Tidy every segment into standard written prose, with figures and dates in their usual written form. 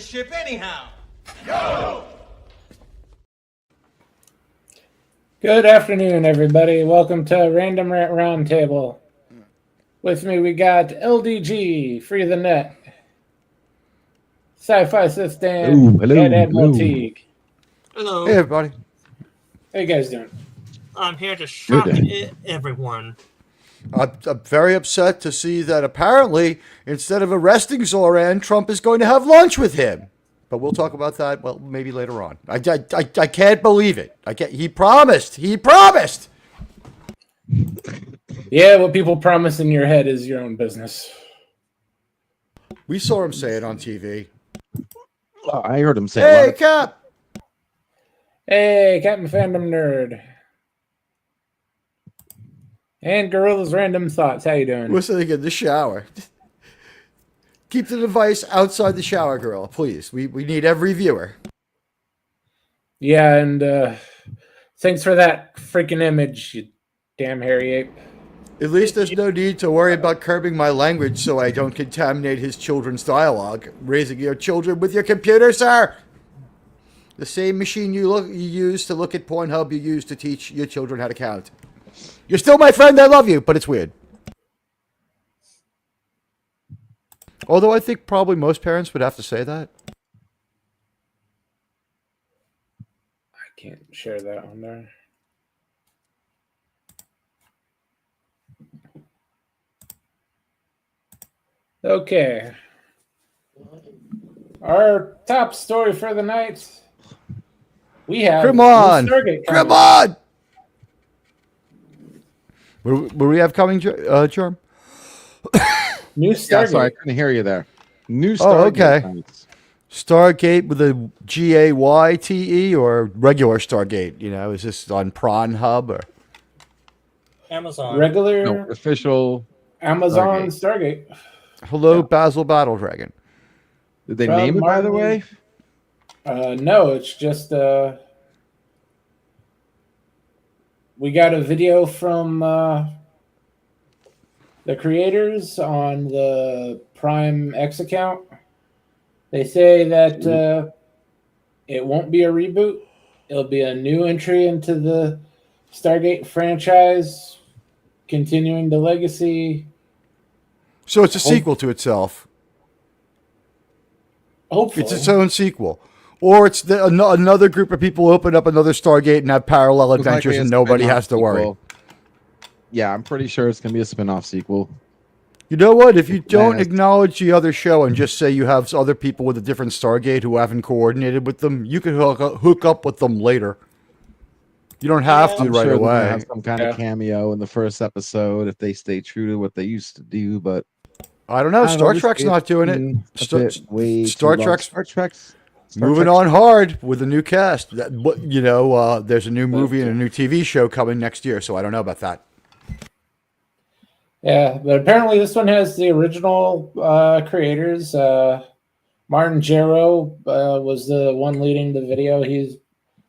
this ship anyhow? Go! Good afternoon, everybody. Welcome to Random Rant Roundtable. With me, we got LDG, Free the Net, Sci-Fi System, and Admiral Teague. Hello. Hey, everybody. How you guys doing? I'm here to shock everyone. I'm very upset to see that apparently, instead of arresting Zoran, Trump is going to have lunch with him. But we'll talk about that, well, maybe later on. I can't believe it. He promised. He promised. Yeah, what people promise in your head is your own business. We saw him say it on TV. Oh, I heard him say Hey, it. Cap. Hey, Captain Fandom Nerd. And Gorilla's Random Thoughts. How you doing? We're sitting in the shower. Keep the device outside the shower, Gorilla, please. We need every viewer. Yeah, and thanks for that freaking image, you damn hairy ape. At least there's no need to worry about curbing my language so I don't contaminate his children's dialogue. Raising your children with your computer, sir. The same machine you use to look at Pornhub you use to teach your children how to count. You're still my friend, I love you, but it's weird. Although I think probably most parents would have to say that. I can't share that on there. Okay. Our top story for the night. We have Come on! Stargate coming. Come on! What do we have coming, Germ? New Stargate. Yeah, sorry, I couldn't hear you there. New Stargate. Oh, okay. Nights. Stargate with a G-A-Y-T-E or regular Stargate? You know, is this on Pornhub or? Amazon. Regular No, official. Amazon Stargate. Hello, Basil Battle Dragon. Did they From name it, by the Martin- way? No, it's just we got a video from the creators on the Prime X account. They say that it won't be a reboot. It'll be a new entry into the Stargate franchise, continuing the legacy. So it's a sequel to itself. Hopefully. It's its own sequel. Or it's another group of people open up another Stargate and have parallel It's adventures likely a and nobody spin-off has to worry. sequel. Yeah, I'm pretty sure it's going to be a spin-off sequel. You know what? If you don't Yes. acknowledge the other show and just say you have other people with a different Stargate who haven't coordinated with them, you can hook up with them later. You don't have to I'm right sure they're gonna away. have some kind of cameo in the first episode if they stay true to what they used to do, but I don't know. I don't Star know, Trek's it's not doing been it. a Star, bit way Star too long. Trek's Star Trek's moving on hard with a new cast. There's a new movie and a new TV show coming next year, so I don't know about that. Yeah, but apparently this one has the original creators. Martin Jarrow was the one leading the video. He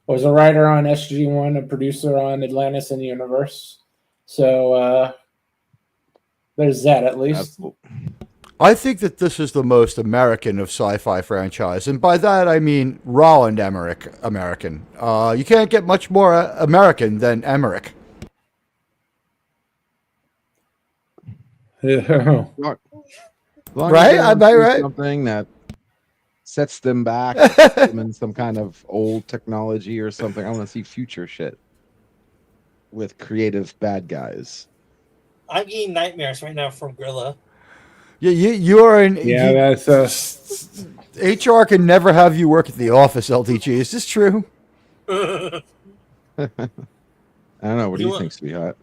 was a writer on SG-1, a producer on Atlantis and the Universe. So there's that at least. I think that this is the most American of sci-fi franchise, and by that I mean Roland Emmerich American. You can't get much more American than Emmerich. Yeah. Right? Am I right? Something that sets them back, puts them in some kind of old technology or something. I want to see future shit with creative bad guys. I'm getting nightmares right now from Gorilla. Yeah, you are an That's HR can never have you work at the office. LTG, is this true? I don't know. What do you think, sweetheart?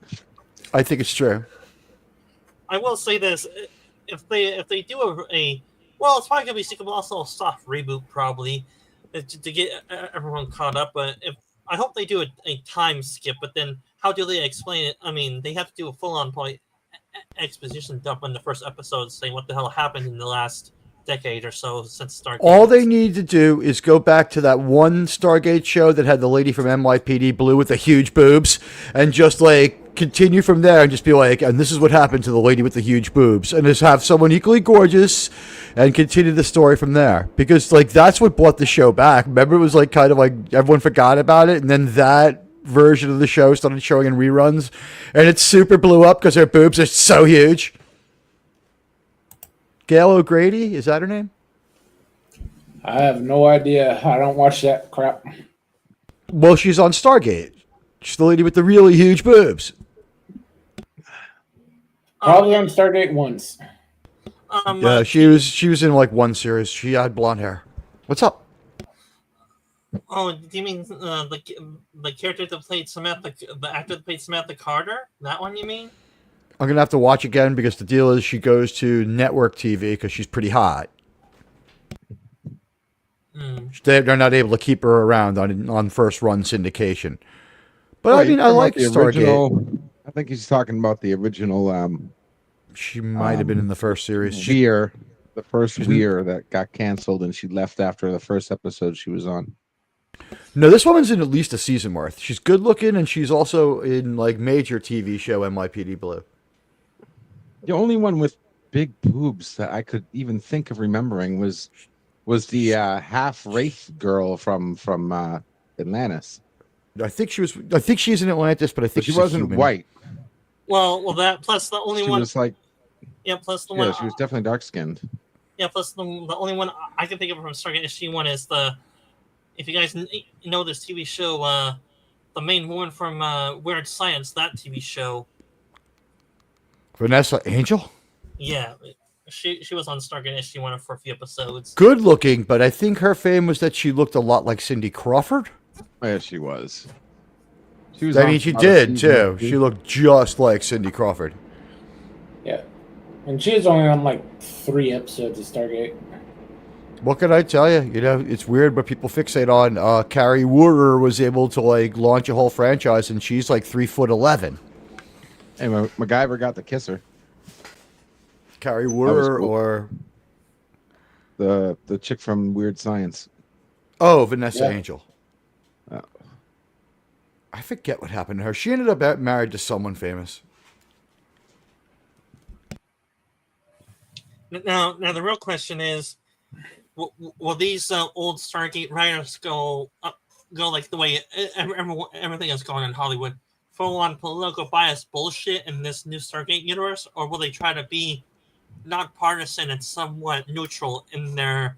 I think it's true. I will say this: if they do a well, it's probably gonna be sequel, but also a soft reboot, probably to get everyone caught up. But I hope they do a time skip. But then, how do they explain it? I mean, they have to do a full-on exposition dump in the first episode, saying what the hell happened in the last decade or so since Stargate. All they need to do is go back to that one Stargate show that had the lady from NYPD Blue with the huge boobs, and just like continue from there and just be like, and this is what happened to the lady with the huge boobs, and just have someone equally gorgeous and continue the story from there. Because like that's what brought the show back. Remember, it was like kind of like everyone forgot about it, and then that version of the show started showing in reruns, and it super blew up because her boobs are so huge. Gail O'Grady, is that her name? I have no idea. I don't watch that crap. Well, she's on Stargate. She's the lady with the really huge boobs. Probably on Stargate once. Yeah, she was in like one series. She had blonde hair. What's up? Oh, do you mean the character that played Samantha, the actor that played Samantha Carter? That one you mean? I'm gonna have to watch again because the deal is she goes to network TV because she's pretty hot. They're not able to keep her around on first run syndication. But I mean, I like Stargate. I think he's talking about the original. She might have been in the first series. Weir, the first Weir that got canceled, and she left after the first episode she was on. No, this woman's in at least a season worth. She's good looking, and she's also in like major TV show NYPD Blue. The only one with big boobs that I could even think of remembering was the half wraith girl from Atlantis. I think she's in Atlantis, but I think she wasn't white. Well, that plus the only She one. was like, Yeah, plus the one. yeah, she was definitely dark skinned. Yeah, plus the only one I can think of from Stargate SG-1 is if you guys know this TV show, the main woman from Weird Science, that TV show. Vanessa Angel? Yeah, she was on Stargate SG-1 for a few episodes. Good looking, but I think her fame was that she looked a lot like Cindy Crawford. Oh, yeah, she was. I mean, she did too. She looked just like Cindy Crawford. Yeah. And she's only on like 3 episodes of Stargate. What can I tell you? You know, it's weird what people fixate on. Carrie Woorer was able to like launch a whole franchise, and she's like 3'11". Hey, MacGyver got to kiss her. Carrie Woorer, cool. or the chick from Weird Science. Oh, Vanessa Yeah. Angel. I forget what happened to her. She ended up married to someone famous. Now the real question is, will these old Stargate writers go like the way everything is going in Hollywood, full on political bias bullshit in this new Stargate universe, or will they try to be not partisan and somewhat neutral in their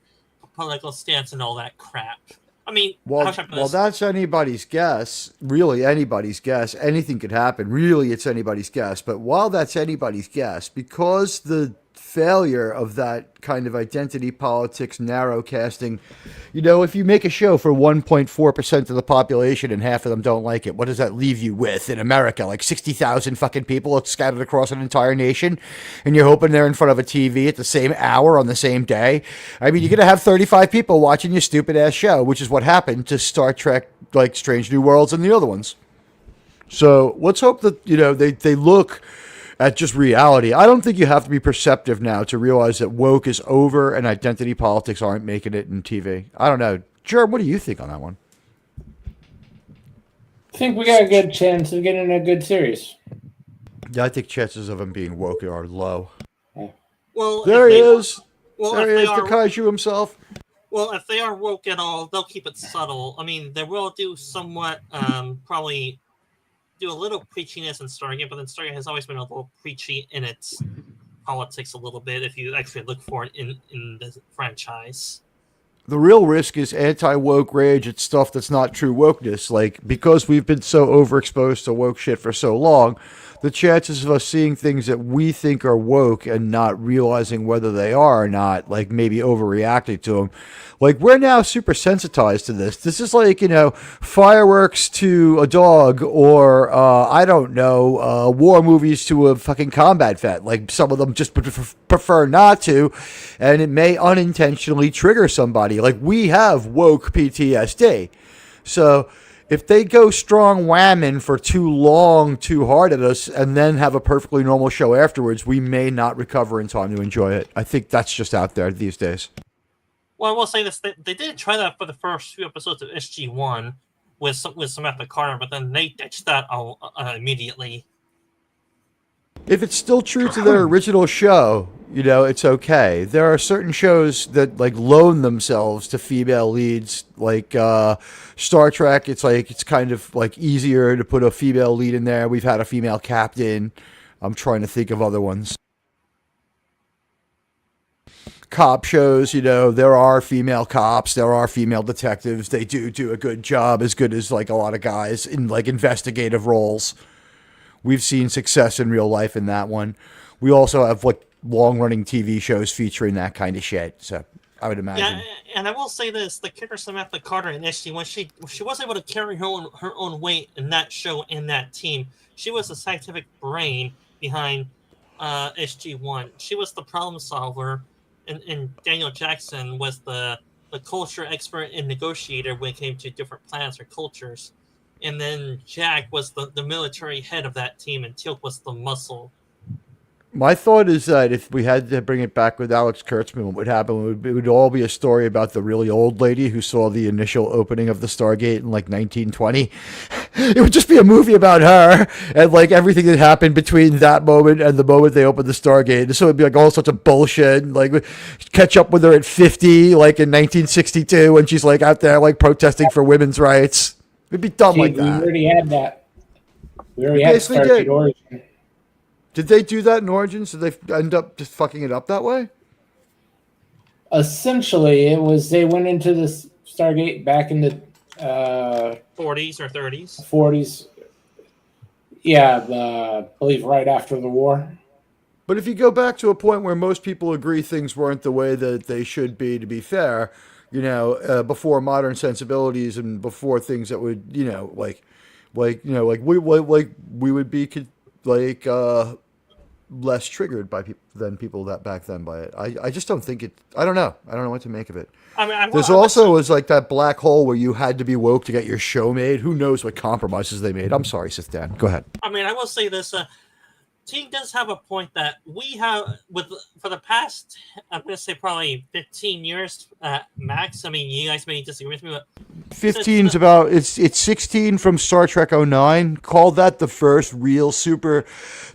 political stance and all that crap? I mean, Well, that's anybody's guess. Really, anybody's guess. Anything could happen. Really, it's anybody's guess. But while that's anybody's guess, because the failure of that kind of identity politics, narrow casting, you know, if you make a show for 1.4% of the population and half of them don't like it, what does that leave you with in America? Like 60,000 fucking people scattered across an entire nation, and you're hoping they're in front of a TV at the same hour on the same day? I mean, you're going to have 35 people watching your stupid ass show, which is what happened to Star Trek, like Strange New Worlds and the other ones. So let's hope that, you know, they look at just reality. I don't think you have to be perceptive now to realize that woke is over and identity politics aren't making it in TV. I don't know. Germ, what do you think on that one? I think we got a good chance of getting a good series. Yeah, I think chances of him being woke are low. Well, There he is. Well, There he is, the kaiju himself. Well, if they are woke at all, they'll keep it subtle. I mean, they will do somewhat, probably do a little preachiness in Stargate, but then Stargate has always been a little preachy in its politics a little bit if you actually look for it in the franchise. The real risk is anti-woke rage at stuff that's not true wokeness. Like, because we've been so overexposed to woke shit for so long, the chances of us seeing things that we think are woke and not realizing whether they are or not, like maybe overreacting to them. Like, we're now super sensitized to this. This is like, you know, fireworks to a dog, or, I don't know, war movies to a fucking combat vet. Like, some of them just prefer not to, and it may unintentionally trigger somebody. Like, we have woke PTSD. So if they go strong whamming for too long, too hard at us, and then have a perfectly normal show afterwards, we may not recover in time to enjoy it. I think that's just out there these days. Well, I will say this: they did try that for the first few episodes of SG1 with Samantha Carter, but then they ditched that immediately. If it's still true to their original show, you know, it's okay. There are certain shows that like loan themselves to female leads, like Star Trek. It's kind of like easier to put a female lead in there. We've had a female captain. I'm trying to think of other ones. Cop shows, you know, there are female cops, there are female detectives. They do a good job, as good as like a lot of guys in like investigative roles. We've seen success in real life in that one. We also have like long-running TV shows featuring that kind of shit. So I would imagine. Yeah, and I will say this: the character Samantha Carter in SG1, she was able to carry her own weight in that show and that team. She was the scientific brain behind SG1. She was the problem solver, and Daniel Jackson was the culture expert and negotiator when it came to different planets or cultures. And then Jack was the military head of that team, and Teal'c was the muscle. My thought is that if we had to bring it back with Alex Kurtzman, what would happen it would all be a story about the really old lady who saw the initial opening of the Stargate in like 1920. It would just be a movie about her and like everything that happened between that moment and the moment they opened the Stargate. And so it'd be like all sorts of bullshit. Like catch up with her at 50, like in 1962, when she's like out there like protesting for women's rights. It'd be dumb like that. We already had that. We already had Stargate Origin. Did they do that in Origins? Did they end up just fucking it up that way? Essentially, it was they went into this Stargate back in the 40s or 30s. 40s. Yeah, I believe right after the war. But if you go back to a point where most people agree things weren't the way that they should be, to be fair, you know, before modern sensibilities and before things that would, you know, we would be like less triggered by people that back then by it. I just don't think it. I don't know what to make of it. There's also was like that black hole where you had to be woke to get your show made. Who knows what compromises they made? I'm sorry, Sith Dan. Go ahead. I mean, I will say this. Team does have a point that we have for the past, I'm going to say probably 15 years max. I mean, you guys may disagree with me, but 15's about it's 16 from Star Trek 09. Call that the first real super.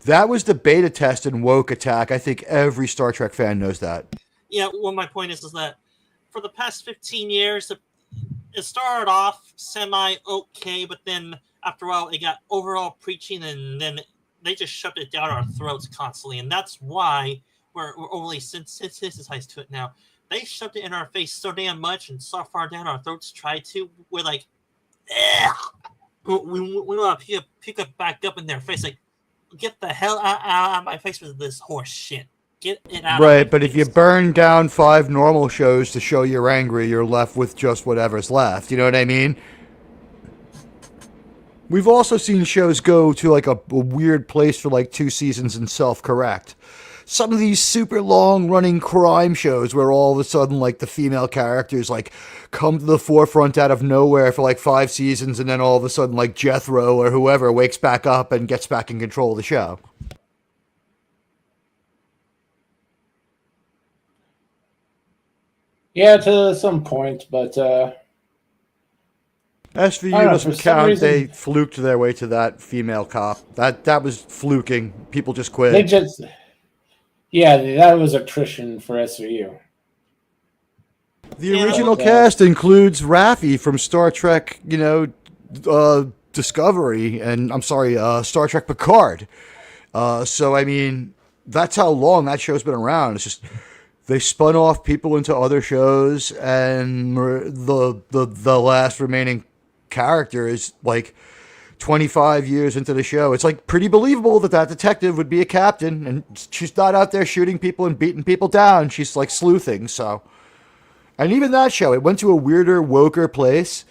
That was the beta test in Woke Attack. I think every Star Trek fan knows that. Yeah, well, my point is that for the past 15 years, it started off semi-okay, but then after a while, it got overall preaching, and then they just shoved it down our throats constantly, and that's why we're overly sensitized to it now. They shoved it in our face so damn much and so far down our throats tried to, we're like, we want to pick it back up in their face, like, get the hell out of my face with this horse shit. Get it out right, of my but face. if you burn down 5 normal shows to show you're angry, you're left with just whatever's left. You know what I mean? We've also seen shows go to like a weird place for like 2 seasons and self-correct. Some of these super long-running crime shows where all of a sudden like the female characters like come to the forefront out of nowhere for like 5 seasons, and then all of a sudden like Jethro or whoever wakes back up and gets back in control of the show. Yeah, to some point, but SVU know, doesn't for some count. reason- They fluked their way to that female cop. That was fluking. People just quit. they just that was attrition for SVU. The original cast includes Raffi from Star Trek, Discovery, and I'm sorry, Star Trek Picard. So I mean, that's how long that show's been around. It's just they spun off people into other shows, and the last remaining character is like 25 years into the show. It's like pretty believable that detective would be a captain, and she's not out there shooting people and beating people down. She's like sleuthing. So, and even that show, it went to a weirder, woker place.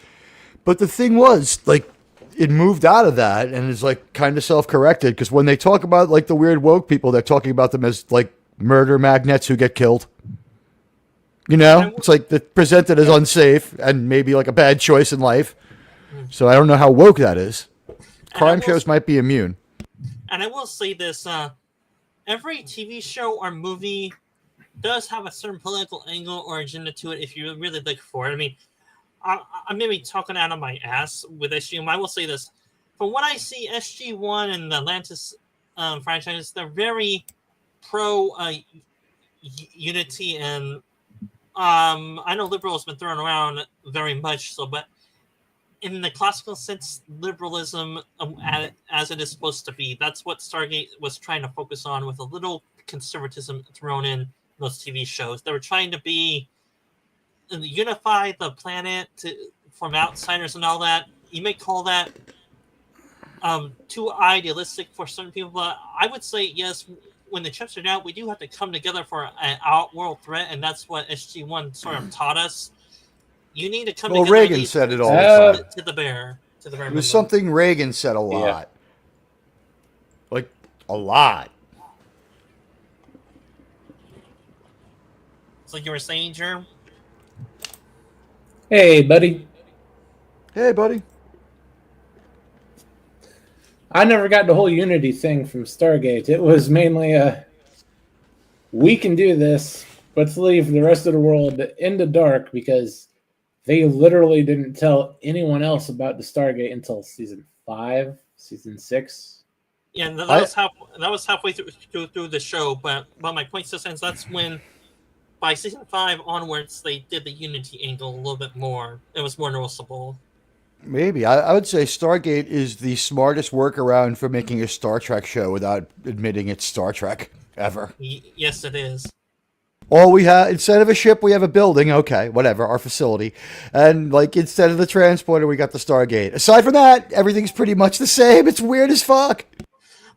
But the thing was, like, it moved out of that and is like kind of self-corrected, because when they talk about like the weird woke people, they're talking about them as like murder magnets who get killed. You know, it's like they're presented as unsafe and maybe like a bad choice in life. So I don't know how woke that is. And Crime shows might be immune. And I will say this: every TV show or movie does have a certain political angle or agenda to it if you really look for it. I mean, I may be talking out of my ass with SG1. I will say this: from what I see, SG1 and the Atlantis franchise, they're very pro unity, and I know liberal has been thrown around very much so, but in the classical sense, liberalism as it is supposed to be, that's what Stargate was trying to focus on, with a little conservatism thrown in those TV shows. They were trying to unify the planet from outsiders and all that. You may call that too idealistic for certain people, but I would say yes. When the chips are down, we do have to come together for an outworld threat, and that's what SG1 sort of taught us. You need to come together. Well, Reagan said it all the time. To the bear. It was something Reagan said a lot. Yeah. Like, a lot. It's like you were saying, Germ. Hey, buddy. Hey, buddy. I never got the whole Unity thing from Stargate. It was mainly we can do this. Let's leave the rest of the world in the dark, because they literally didn't tell anyone else about the Stargate until season 5, season 6. Yeah, that was halfway through the show. But my point still stands. That's when, by season 5 onwards, they did the Unity angle a little bit more. It was more noticeable. Maybe. I would say Stargate is the smartest workaround for making a Star Trek show without admitting it's Star Trek, ever. Yes, it is. All we have, instead of a ship, we have a building. Okay, whatever, our facility. And, like, instead of the transporter, we got the Stargate. Aside from that, everything's pretty much the same. It's weird as fuck.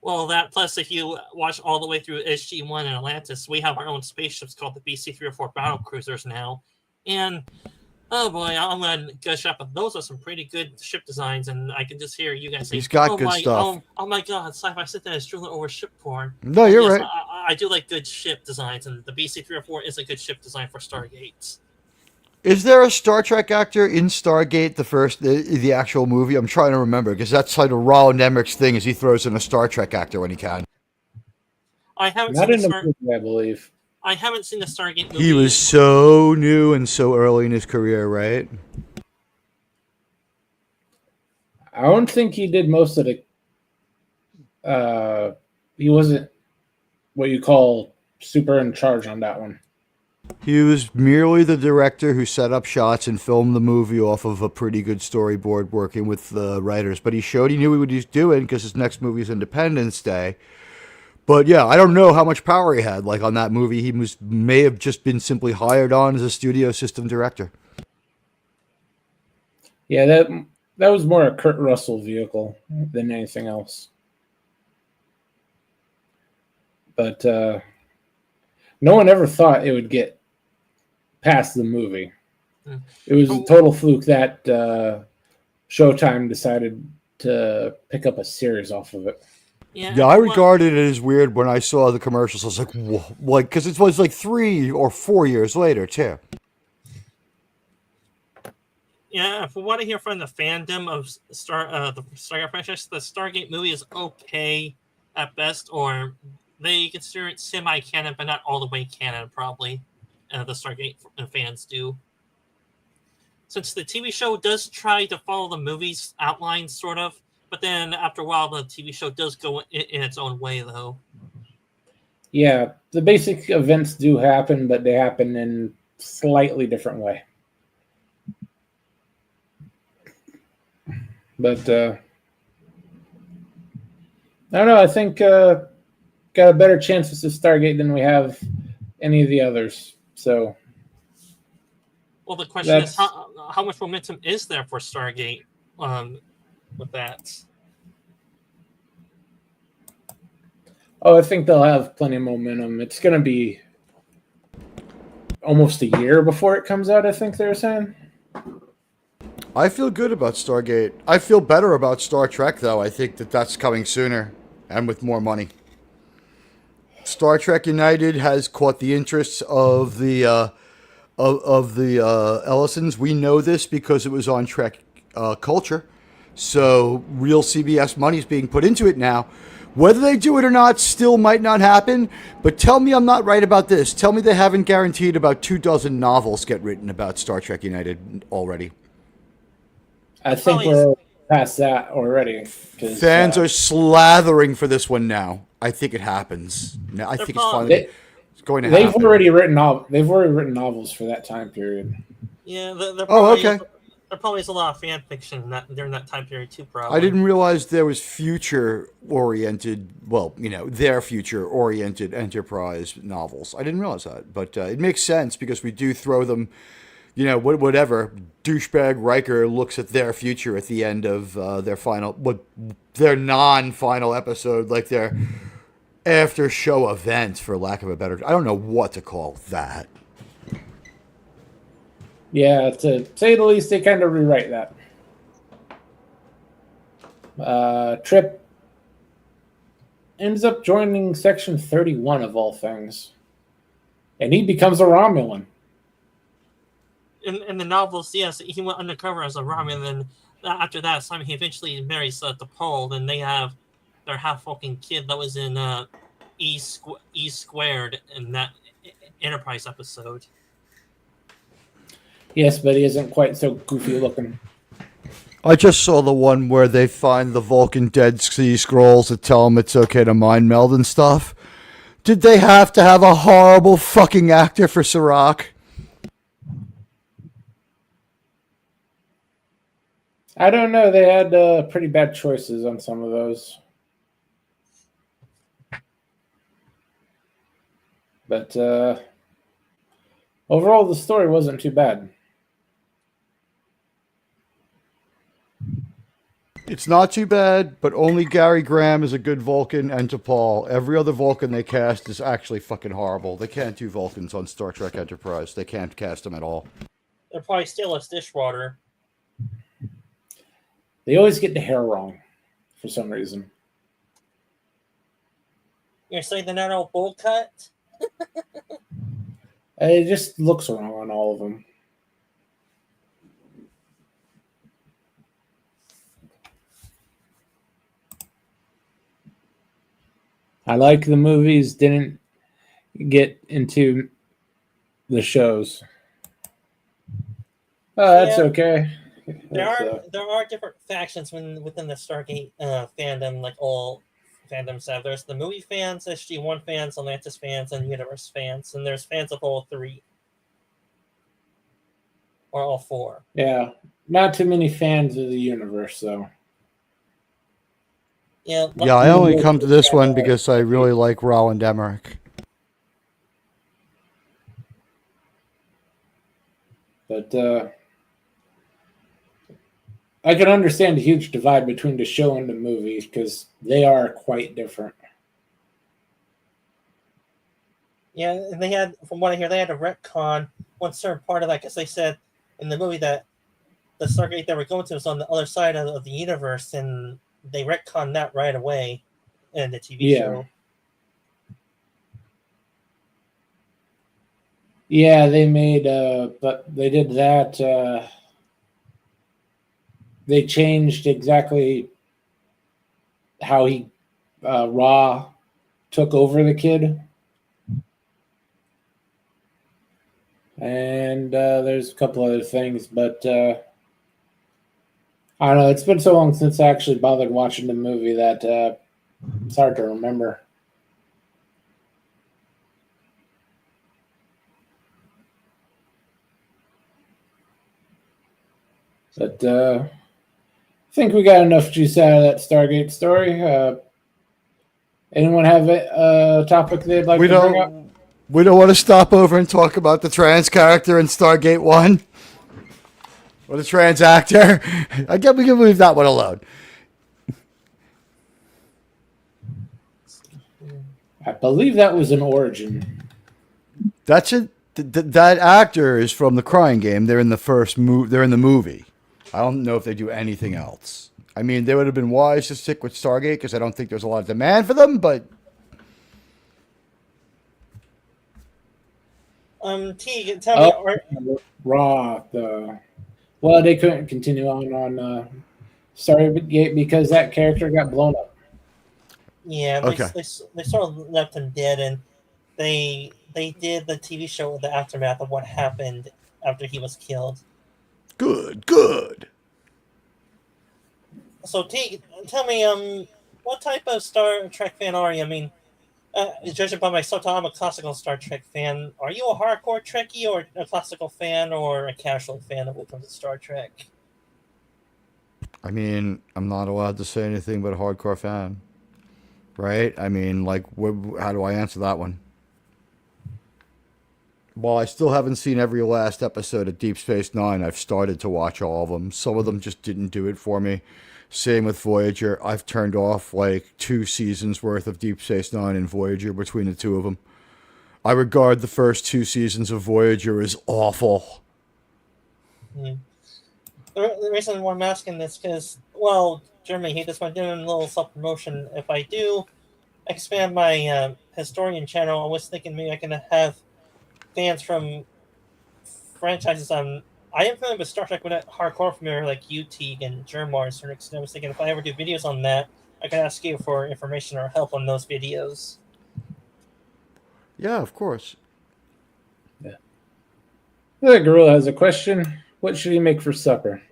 Well, that plus, if you watch all the way through SG1 and Atlantis, we have our own spaceships called the BC-304 battle cruisers now. And, oh boy, I'm going to gush up. Those are some pretty good ship designs, and I can just hear you guys say, He's got good stuff. Oh my god, sci-fi sit there is drilling over ship porn. No, you're right. I do like good ship designs, and the BC-304 is a good ship design for Stargate. Is there a Star Trek actor in Stargate, the actual movie? I'm trying to remember, because that's like a Roland Emmerich's thing, is he throws in a Star Trek actor when he can. I haven't Not seen in the movie, I believe. I haven't seen the Stargate movie. He was so new and so early in his career, right? I don't think he did most of the. He wasn't what you call super in charge on that one. He was merely the director who set up shots and filmed the movie off of a pretty good storyboard, working with the writers. But he showed he knew what he was doing, because his next movie is Independence Day. But yeah, I don't know how much power he had. Like on that movie, he may have just been simply hired on as a studio system director. Yeah, that was more a Kurt Russell vehicle than anything else. But no one ever thought it would get past the movie. It was a total fluke that Showtime decided to pick up a series off of it. Yeah, I regarded it as weird when I saw the commercials. I was like, whoa, like, because it was like 3 or 4 years later, too. Yeah, from what I hear from the fandom of the Stargate franchise, the Stargate movie is okay at best, or they consider it semi-canon, but not all the way canon, probably. The Stargate fans do. Since the TV show does try to follow the movie's outline, sort of, but then after a while, the TV show does go in its own way, though. Yeah, the basic events do happen, but they happen in slightly different way. But I don't know. I think got a better chance with the Stargate than we have any of the others. So, well, the question is, how much momentum is there for Stargate with that? Oh, I think they'll have plenty of momentum. It's going to be almost a year before it comes out, I think they were saying. I feel good about Stargate. I feel better about Star Trek, though. I think that that's coming sooner and with more money. Star Trek United has caught the interests of the Ellisons. We know this because it was on Trek culture. So real CBS money is being put into it now. Whether they do it or not still might not happen, but tell me I'm not right about this. Tell me they haven't guaranteed about 24 novels get written about Star Trek United already. I think we're past that already. Fans are slathering for this one now. I think it happens. Now, I think it's finally going to happen. They've already written novels for that time period. Yeah, okay. There probably is a lot of fan fiction during that time period too. Probably. I didn't realize there was future-oriented. Well, their future-oriented Enterprise novels. I didn't realize that, but it makes sense because we do throw them. Whatever douchebag Riker looks at their future at the end of their non-final episode, like their after-show event, for lack of a better. I don't know what to call that. Yeah, to say the least, they kind of rewrite that. Trip ends up joining Section 31 of all things, and he becomes a Romulan. In the novels, yes, he went undercover as a Romulan, and then after that, Simon he eventually marries T'Pol, and they have their half-Vulcan kid that was in E squared in that Enterprise episode. Yes, but he isn't quite so goofy looking. I just saw the one where they find the Vulcan Dead Sea Scrolls that tell them it's okay to mind meld and stuff. Did they have to have a horrible fucking actor for Serac? I don't know. They had pretty bad choices on some of those. But overall, the story wasn't too bad. It's not too bad, but only Gary Graham is a good Vulcan and T'Pol. Every other Vulcan they cast is actually fucking horrible. They can't do Vulcans on Star Trek Enterprise. They can't cast them at all. They're probably still a dishwater. They always get the hair wrong for some reason. You're saying the not all bowl cut? It just looks wrong on all of them. I like the movies, didn't get into the shows. Oh, that's okay. There are different factions within the Stargate fandom, like all fandoms have. There's the movie fans, SG-1 fans, Atlantis fans, and Universe fans, and there's fans of all three. Or all four. Yeah, not too many fans of the universe, though. Yeah, I only come to this one because I really like Roland Emmerich. But I can understand the huge divide between the show and the movie because they are quite different. Yeah, and they had, from what I hear, they had to retcon one certain part of that because they said in the movie that the Stargate they were going to was on the other side of the universe, and they retconned that right away in the TV show. Yeah, they made, but they did that. They changed exactly how Ra took over the kid. And there's a couple other things, but I don't know. It's been so long since I actually bothered watching the movie that it's hard to remember. But I think we got enough juice out of that Stargate story. Anyone have a topic they'd like to bring up? We don't want to stop over and talk about the trans character in Stargate 1? Or the trans actor? I guess we can leave that one alone. I believe that was an origin. That's it. That actor is from the Crying Game. They're in the they're in the movie. I don't know if they do anything else. I mean, they would have been wise to stick with Stargate because I don't think there's a lot of demand for them, but... T, tell me... Raw, Well, they couldn't continue on Stargate because that character got blown up. Yeah, Okay. they sort of left him dead, and they did the TV show with the aftermath of what happened after he was killed. Good. So, T, tell me, what type of Star Trek fan are you? I mean, judging by my subtitle, I'm a classical Star Trek fan. Are you a hardcore Trekkie, or a classical fan, or a casual fan of what comes to Star Trek? I mean, I'm not allowed to say anything but a hardcore fan, right? I mean, like, how do I answer that one? While I still haven't seen every last episode of Deep Space Nine, I've started to watch all of them. Some of them just didn't do it for me. Same with Voyager. I've turned off like 2 seasons worth of Deep Space Nine and Voyager between the two of them. I regard the first 2 seasons of Voyager as awful. The reason why I'm asking this because, well, Jeremy, he just went doing a little self promotion. If I do expand my historian channel, I was thinking maybe I can have fans from franchises I am familiar with Star Trek, but not hardcore familiar like you, Teague, and Germar to a certain extent. I was thinking if I ever do videos on that, I can ask you for information or help on those videos. Yeah, of course. The gorilla has a question. What should he make for supper?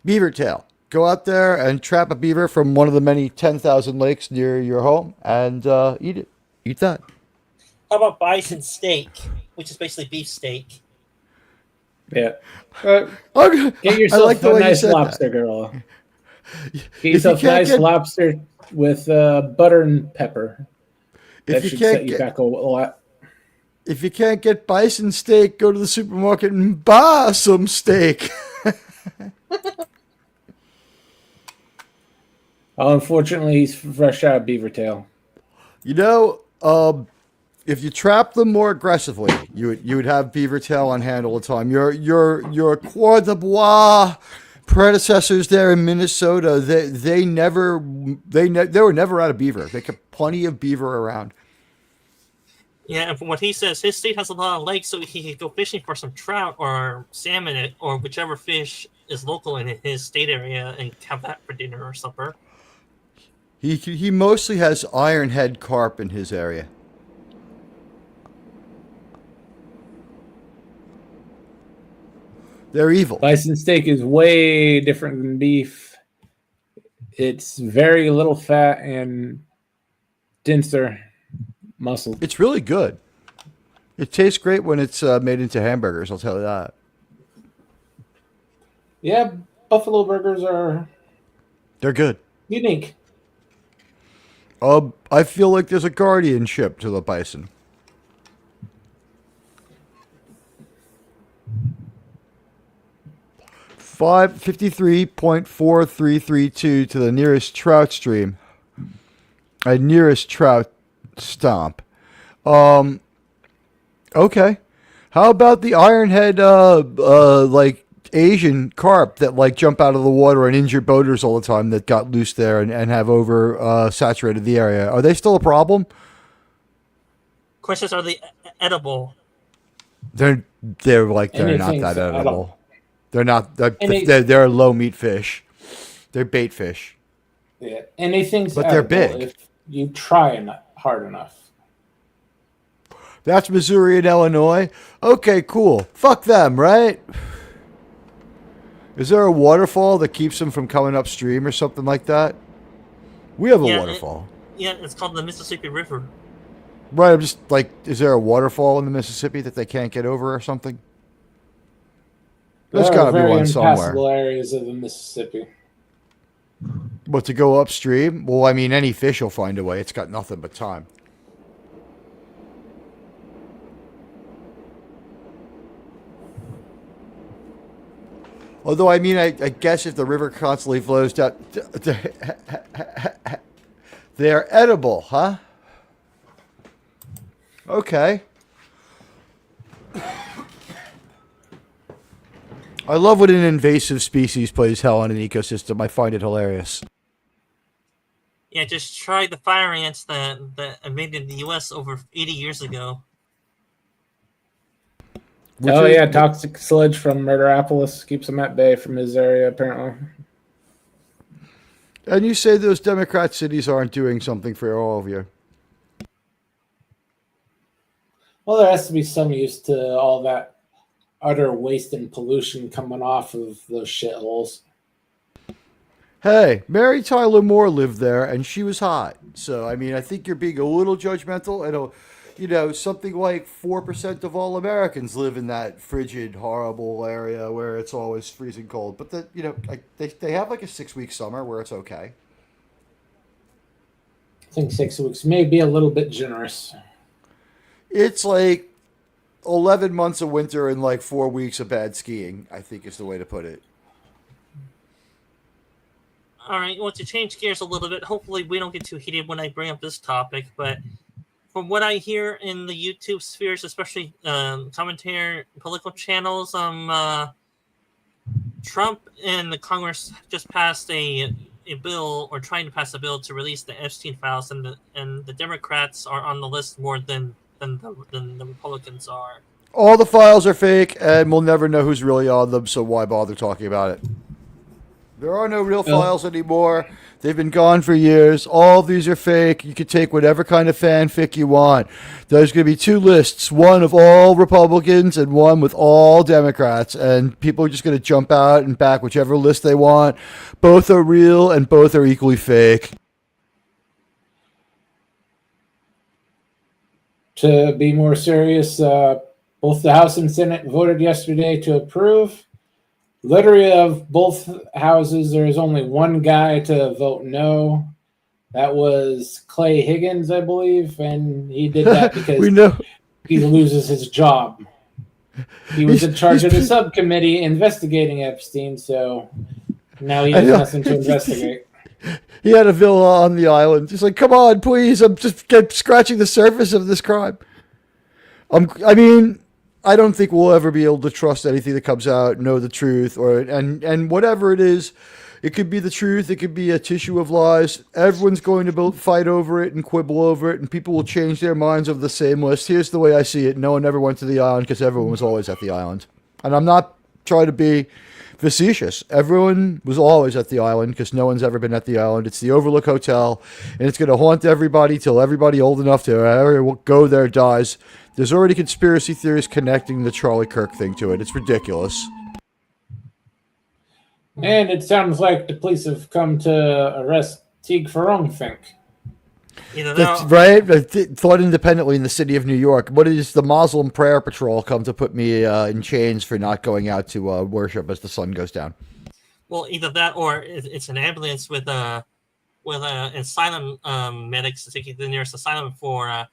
Beaver tail. Go out there and trap a beaver from one of the many 10,000 lakes near your home and eat it. Eat that. How about bison steak, which is basically beef steak? Yeah. Okay. Get yourself I like the a way you nice said lobster, gorilla. Get you yourself a can't nice get- lobster with butter and pepper. That If you should can't set you get back a lot. if you can't get bison steak, go to the supermarket and buy some steak. Oh, unfortunately, he's fresh out of beaver tail. You know, if you trap them more aggressively, you would have beaver tail on hand all the time. Your Croix de Bois predecessors there in Minnesota, they were never out of beaver. They kept plenty of beaver around. Yeah, and from what he says, his state has a lot of lakes, so he could go fishing for some trout or salmon, or whichever fish is local in his state area, and have that for dinner or supper. He mostly has ironhead carp in his area. They're evil. Bison steak is way different than beef. It's very little fat and denser muscle. It's really good. It tastes great when it's made into hamburgers, I'll tell you that. Yeah, buffalo burgers are They're good. unique. I feel like there's a guardianship to the bison. $553.4332 to the nearest trout stream. Nearest trout stomp. Okay. How about the ironhead like Asian carp that like jump out of the water and injure boaters all the time that got loose there and have over saturated the area? Are they still a problem? Questions: are they edible? They're not Anything's that edible. edible. They're not. Any- They're a low meat fish. They're bait fish. Yeah, anything's But they're edible big. if you try hard enough. That's Missouri and Illinois. Okay, cool. Fuck them, right? Is there a waterfall that keeps them from coming upstream or something like that? We have a Yeah, waterfall. Yeah, it's called the Mississippi River. Right, I'm just like, is there a waterfall in the Mississippi that they can't get over or something? There's There got are to be very one somewhere. impassable areas of the Mississippi. But to go upstream? Well, I mean, any fish will find a way. It's got nothing but time. Although, I mean, I guess if the river constantly flows down... They're edible, huh? Okay. I love when an invasive species plays hell on an ecosystem. I find it hilarious. Yeah, just try the fire ants that made in the U.S. over 80 years ago. Oh yeah, toxic sludge from Murderopolis keeps him at bay from his area apparently. And you say those Democrat cities aren't doing something for all of you. Well, there has to be some use to all that utter waste and pollution coming off of those shitholes. Hey, Mary Tyler Moore lived there, and she was hot. So, I mean, I think you're being a little judgmental. Something like 4% of all Americans live in that frigid, horrible area where it's always freezing cold. But they have like a 6-week summer where it's okay. I think 6 weeks may be a little bit generous. It's like 11 months of winter and like 4 weeks of bad skiing, I think is the way to put it. All right, well, to change gears a little bit, hopefully we don't get too heated when I bring up this topic, but from what I hear in the YouTube spheres, especially commentary, political channels, Trump and the Congress just passed a bill, or trying to pass a bill to release the Epstein files, and the Democrats are on the list more than the Republicans are. All the files are fake, and we'll never know who's really on them, so why bother talking about it? There are no real files anymore. They've been gone for years. All of these are fake. You can take whatever kind of fanfic you want. There's going to be 2 lists, one of all Republicans and one with all Democrats, and people are just going to jump out and back whichever list they want. Both are real and both are equally fake. To be more serious, both the House and Senate voted yesterday to approve. Literally, of both houses, there is only one guy to vote no. That was Clay Higgins, I believe, and he did that because he loses his job. He was in charge of the subcommittee investigating Epstein, so now he has nothing to investigate. He had a villa on the island. He's like, come on, please. I'm just scratching the surface of this crime. I don't think we'll ever be able to trust anything that comes out, know the truth, and whatever it is, it could be the truth, it could be a tissue of lies. Everyone's going to fight over it and quibble over it, and people will change their minds over the same list. Here's the way I see it. No one ever went to the island because everyone was always at the island. And I'm not trying to be facetious. Everyone was always at the island because no one's ever been at the island. It's the Overlook Hotel, and it's going to haunt everybody till everybody old enough to ever go there dies. There's already conspiracy theories connecting the Charlie Kirk thing to it. It's ridiculous. And it sounds like the police have come to arrest Teague for wrongthink. That's right. I thought independently in the city of New York. What is the Muslim prayer patrol come to put me in chains for not going out to worship as the sun goes down? Well, either that or it's an ambulance with asylum medics to take you to the nearest asylum for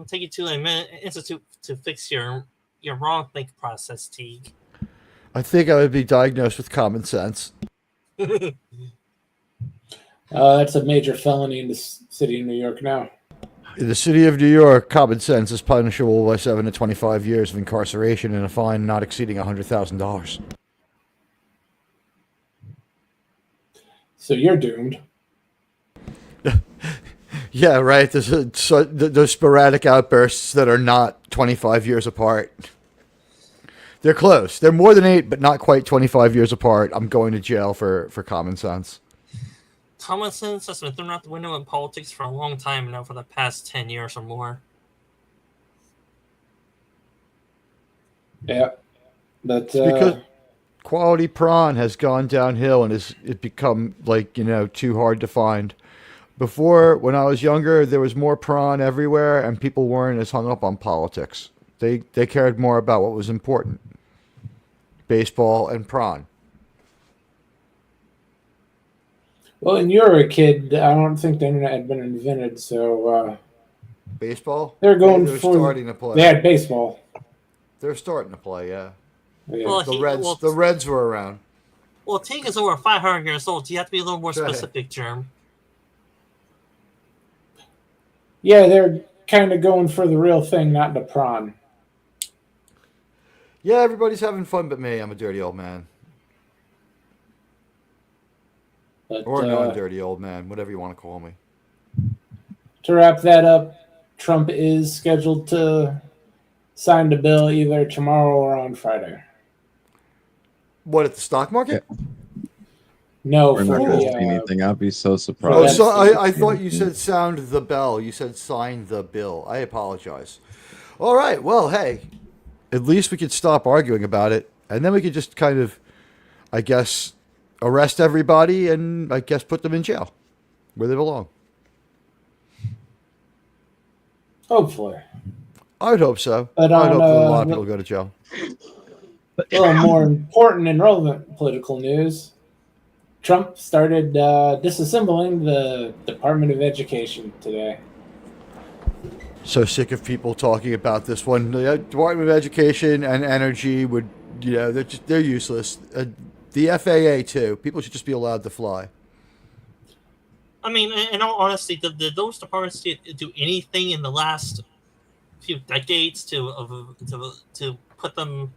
take you to an institute to fix your wrong think process, Teague. I think I would be diagnosed with common sense. That's a major felony in the city of New York now. In the city of New York, common sense is punishable by 7 to 25 years of incarceration and a fine not exceeding $100,000. So you're doomed. Yeah, right. There's sporadic outbursts that are not 25 years apart. They're close. They're more than 8, but not quite 25 years apart. I'm going to jail for common sense. Common sense has been thrown out the window in politics for a long time now, for the past 10 years or more. Yeah. But because quality prawn has gone downhill and it become too hard to find. Before, when I was younger, there was more prawn everywhere and people weren't as hung up on politics. They cared more about what was important. Baseball and prawn. well, when you were a kid, I don't think the internet had been invented, so Baseball? they're going They're for starting to play. They had baseball. They're starting to play, yeah. Yeah. Well, The Reds were around. Well, Teague is over 500 years old. So you have to be a little more Go ahead. specific, Germ. Yeah, they're kind of going for the real thing, not the prawn. Yeah, everybody's having fun but me. I'm a dirty old man. But, Or non-dirty old man, whatever you want to call me. to wrap that up, Trump is scheduled to sign the bill either tomorrow or on Friday. What, at the stock market? No, We're for not going to the see anything. I'll be so Oh, surprised. so that's- I thought you said sound the bell. You said sign the bill. I apologize. All right. Well, hey, at least we could stop arguing about it, and then we could just kind of, I guess, arrest everybody and I guess put them in jail where they belong. hopefully. I would hope so. But I would hope on, that a lot of the- people go to jail. A little more important and relevant political news. Trump started disassembling the Department of Education today. So sick of people talking about this one. The Department of Education and Energy would, they're useless. The FAA too. People should just be allowed to fly. I mean, in all honesty, did those departments do anything in the last few decades to put them,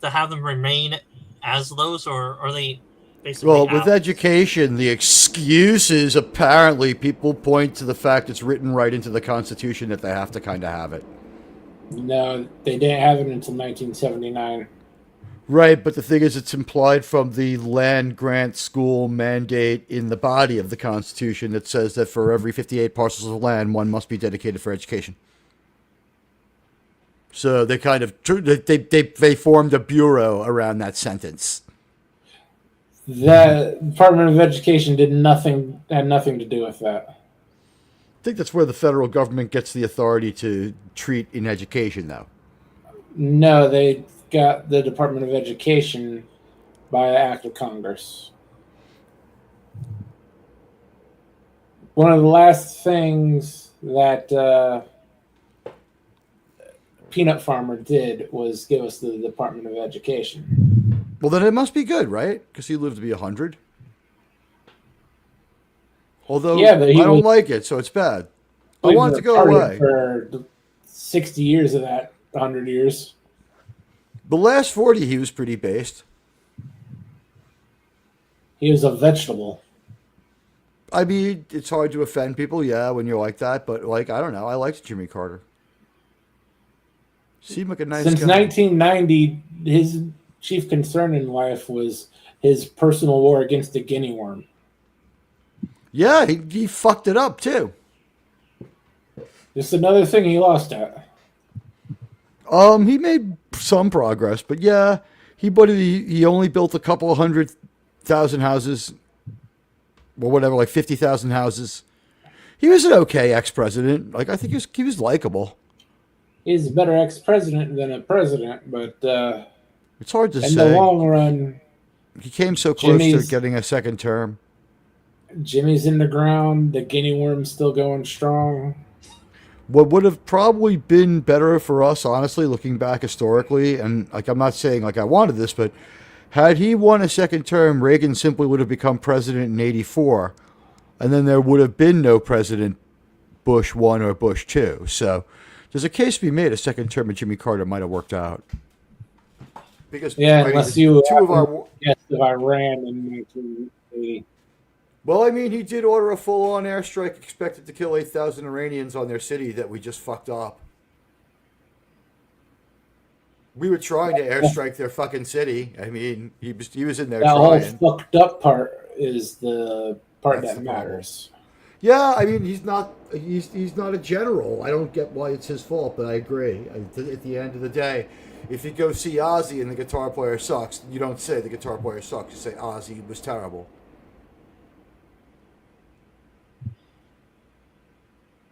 to have them remain as those, or are they basically Well, with out? education, the excuses apparently people point to the fact it's written right into the Constitution that they have to kind of have it. No, they didn't have it until 1979. Right, but the thing is, it's implied from the land grant school mandate in the body of the Constitution that says that for every 58 parcels of land, one must be dedicated for education. So they kind of they formed a bureau around that sentence. The Department of Education had nothing to do with that. I think that's where the federal government gets the authority to treat in education, though. No, they got the Department of Education by act of Congress. One of the last things that Peanut Farmer did was give us the Department of Education. Well, then it must be good, right? Because he lived to be 100. Although Yeah, but I he don't was- like it, so it's bad. I We want it were to go retarded away. for 60 years of that, 100 years. The last 40, he was pretty based. He was a vegetable. I mean, it's hard to offend people, yeah, when you're like that. But, like, I don't know. I liked Jimmy Carter. Seemed like a nice Since guy. 1990, his chief concern in life was his personal war against the guinea worm. Yeah, he fucked it up, too. Just another thing he lost at. He made some progress, but yeah, he only built a couple of 100,000 houses, or whatever, like 50,000 houses. He was an okay ex-president. Like, I think he was likable. He's a better ex-president than a president, but It's hard to in the say. long run, He came so close to Jimmy's- getting a second term. Jimmy's in the ground. The guinea worm's still going strong. What would have probably been better for us, honestly, looking back historically, and like I'm not saying like I wanted this, but had he won a second term, Reagan simply would have become president in '84, and then there would have been no President Bush 1 or Bush 2. So there's a case to be made a second term of Jimmy Carter might have worked out. Because Yeah, I mean, unless you two of our yes, of Iran in 1980. well, I mean, he did order a full-on airstrike expected to kill 8,000 Iranians on their city that we just fucked up. We were trying to airstrike their fucking city. I mean, he was in there That whole trying. fucked up part is the part That's that the problem. matters. Yeah, I mean, he's not a general. I don't get why it's his fault, but I agree. At the end of the day, if you go see Ozzy and the guitar player sucks, you don't say the guitar player sucks. You say Ozzy was terrible.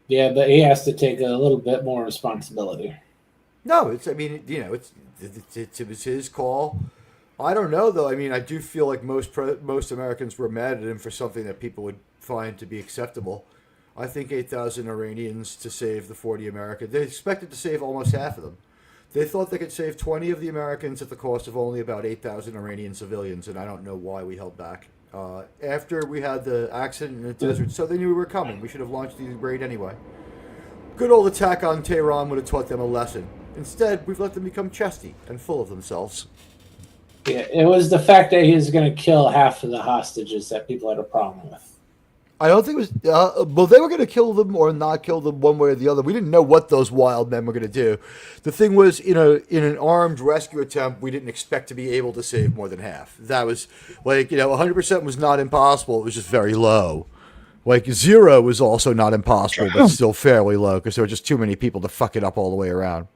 Yeah, but he has to take a little bit more responsibility. No, it's. I mean, it was his call. I don't know though. I mean, I do feel like most Americans were mad at him for something that people would find to be acceptable. I think 8,000 Iranians to save the 40 Americans. They expected to save almost half of them. They thought they could save 20 of the Americans at the cost of only about 8,000 Iranian civilians, and I don't know why we held back. After we had the accident in the desert, so they knew we were coming. We should have launched the raid anyway. Good old attack on Tehran would have taught them a lesson. Instead, we've let them become chesty and full of themselves. Yeah, it was the fact that he was going to kill half of the hostages that people had a problem with. I don't think it was. Well, they were going to kill them or not kill them one way or the other. We didn't know what those wild men were going to do. The thing was, in an armed rescue attempt, we didn't expect to be able to save more than half. That was 100% was not impossible. It was just very low. 0 was also not impossible, but still fairly low because there were just too many people to fuck it up all the way around.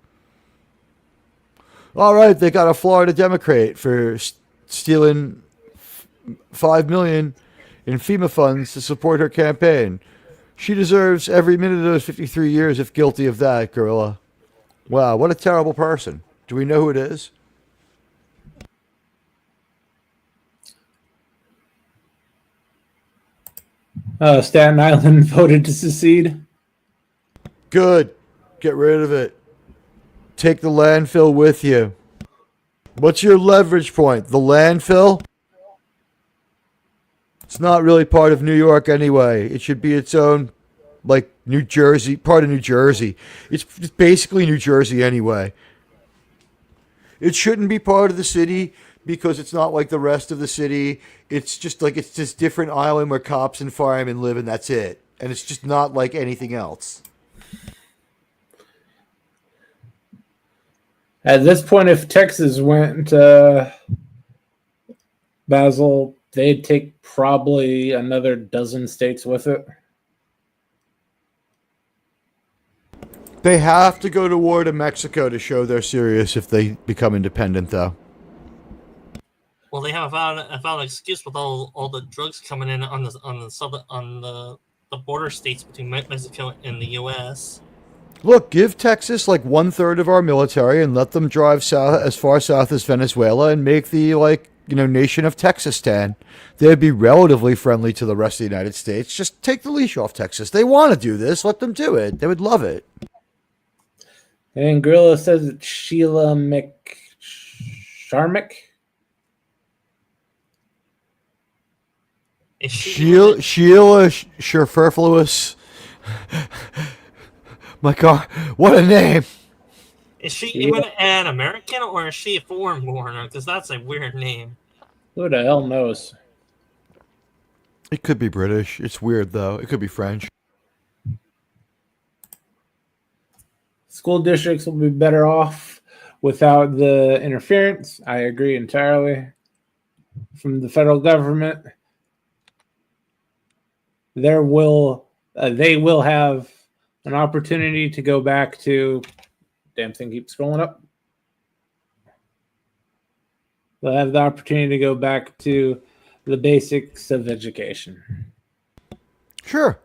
All right, they got a Florida Democrat for stealing $5 million in FEMA funds to support her campaign. She deserves every minute of those 53 years if guilty of that, Gorilla. Wow, what a terrible person. Do we know who it is? Staten Island voted to secede. Good. Get rid of it. Take the landfill with you. What's your leverage point? The landfill? It's not really part of New York anyway. It should be its own, New Jersey, part of New Jersey. It's basically New Jersey anyway. It shouldn't be part of the city because it's not like the rest of the city. It's just it's this different island where cops and firemen live, and that's it. And it's just not like anything else. At this point, if Texas went Basil, they'd take probably another dozen states with it. They have to go to war to Mexico to show they're serious if they become independent, though. Well, they have a valid excuse with all the drugs coming in on the border states between Mexico and the U.S. Look, give Texas 1/3 of our military and let them drive south as far south as Venezuela and make the nation of Texastan. They'd be relatively friendly to the rest of the United States. Just take the leash off Texas. They want to do this. Let them do it. They would love it. And Gorilla says it's Sheila McSharmick. Sheila Superfluous. My God, what a name! Is she even an American or is she a foreign born? Because that's a weird name. Who the hell knows? It could be British. It's weird though. It could be French. School districts will be better off without the interference. I agree entirely. From the federal government, they will have an opportunity to go back to. Damn thing keeps scrolling up. They'll have the opportunity to go back to the basics of education. Sure.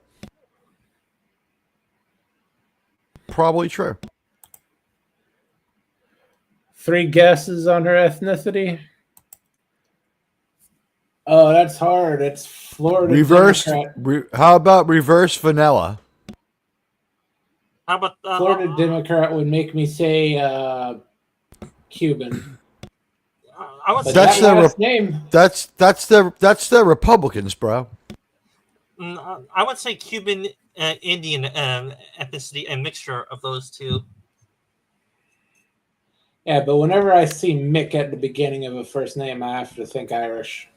Probably true. 3 guesses on her ethnicity. Oh, that's hard. It's Florida Reverse. Democrat. How about reverse vanilla? How about Florida Democrat would make me say Cuban. I would But say That's that the last name. That's the Republicans, bro. I would say Cuban Indian ethnicity, a mixture of those two. Yeah, but whenever I see Mick at the beginning of a first name, I have to think Irish.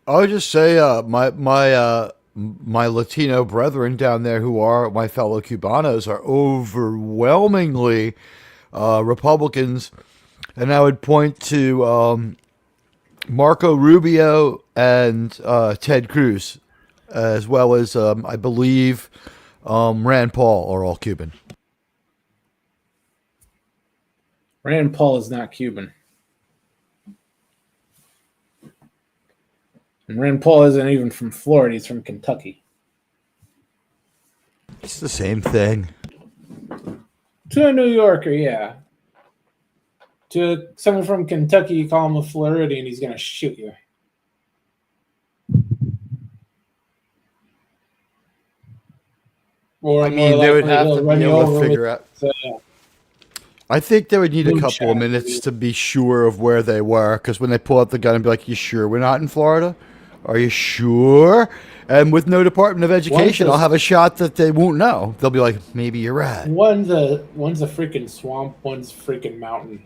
I would just say my Latino brethren down there who are my fellow Cubanos are overwhelmingly Republicans. And I would point to Marco Rubio and Ted Cruz, as well as, I believe, Rand Paul are all Cuban. Rand Paul is not Cuban. And Rand Paul isn't even from Florida. He's from Kentucky. It's the same thing. To a New Yorker, yeah. To someone from Kentucky, you call him a Floridian, he's going to shoot you. Or I mean, they would have to be able to figure out. Yeah. I think they would need a couple of Moonshine. minutes to be sure of where they were, because when they pull out the gun and be like, "You sure we're not in Florida? Are you sure?" And with no Department of Education, I'll have a shot that they won't know. They'll be like, "Maybe you're right." One's a freaking swamp, one's a freaking mountain.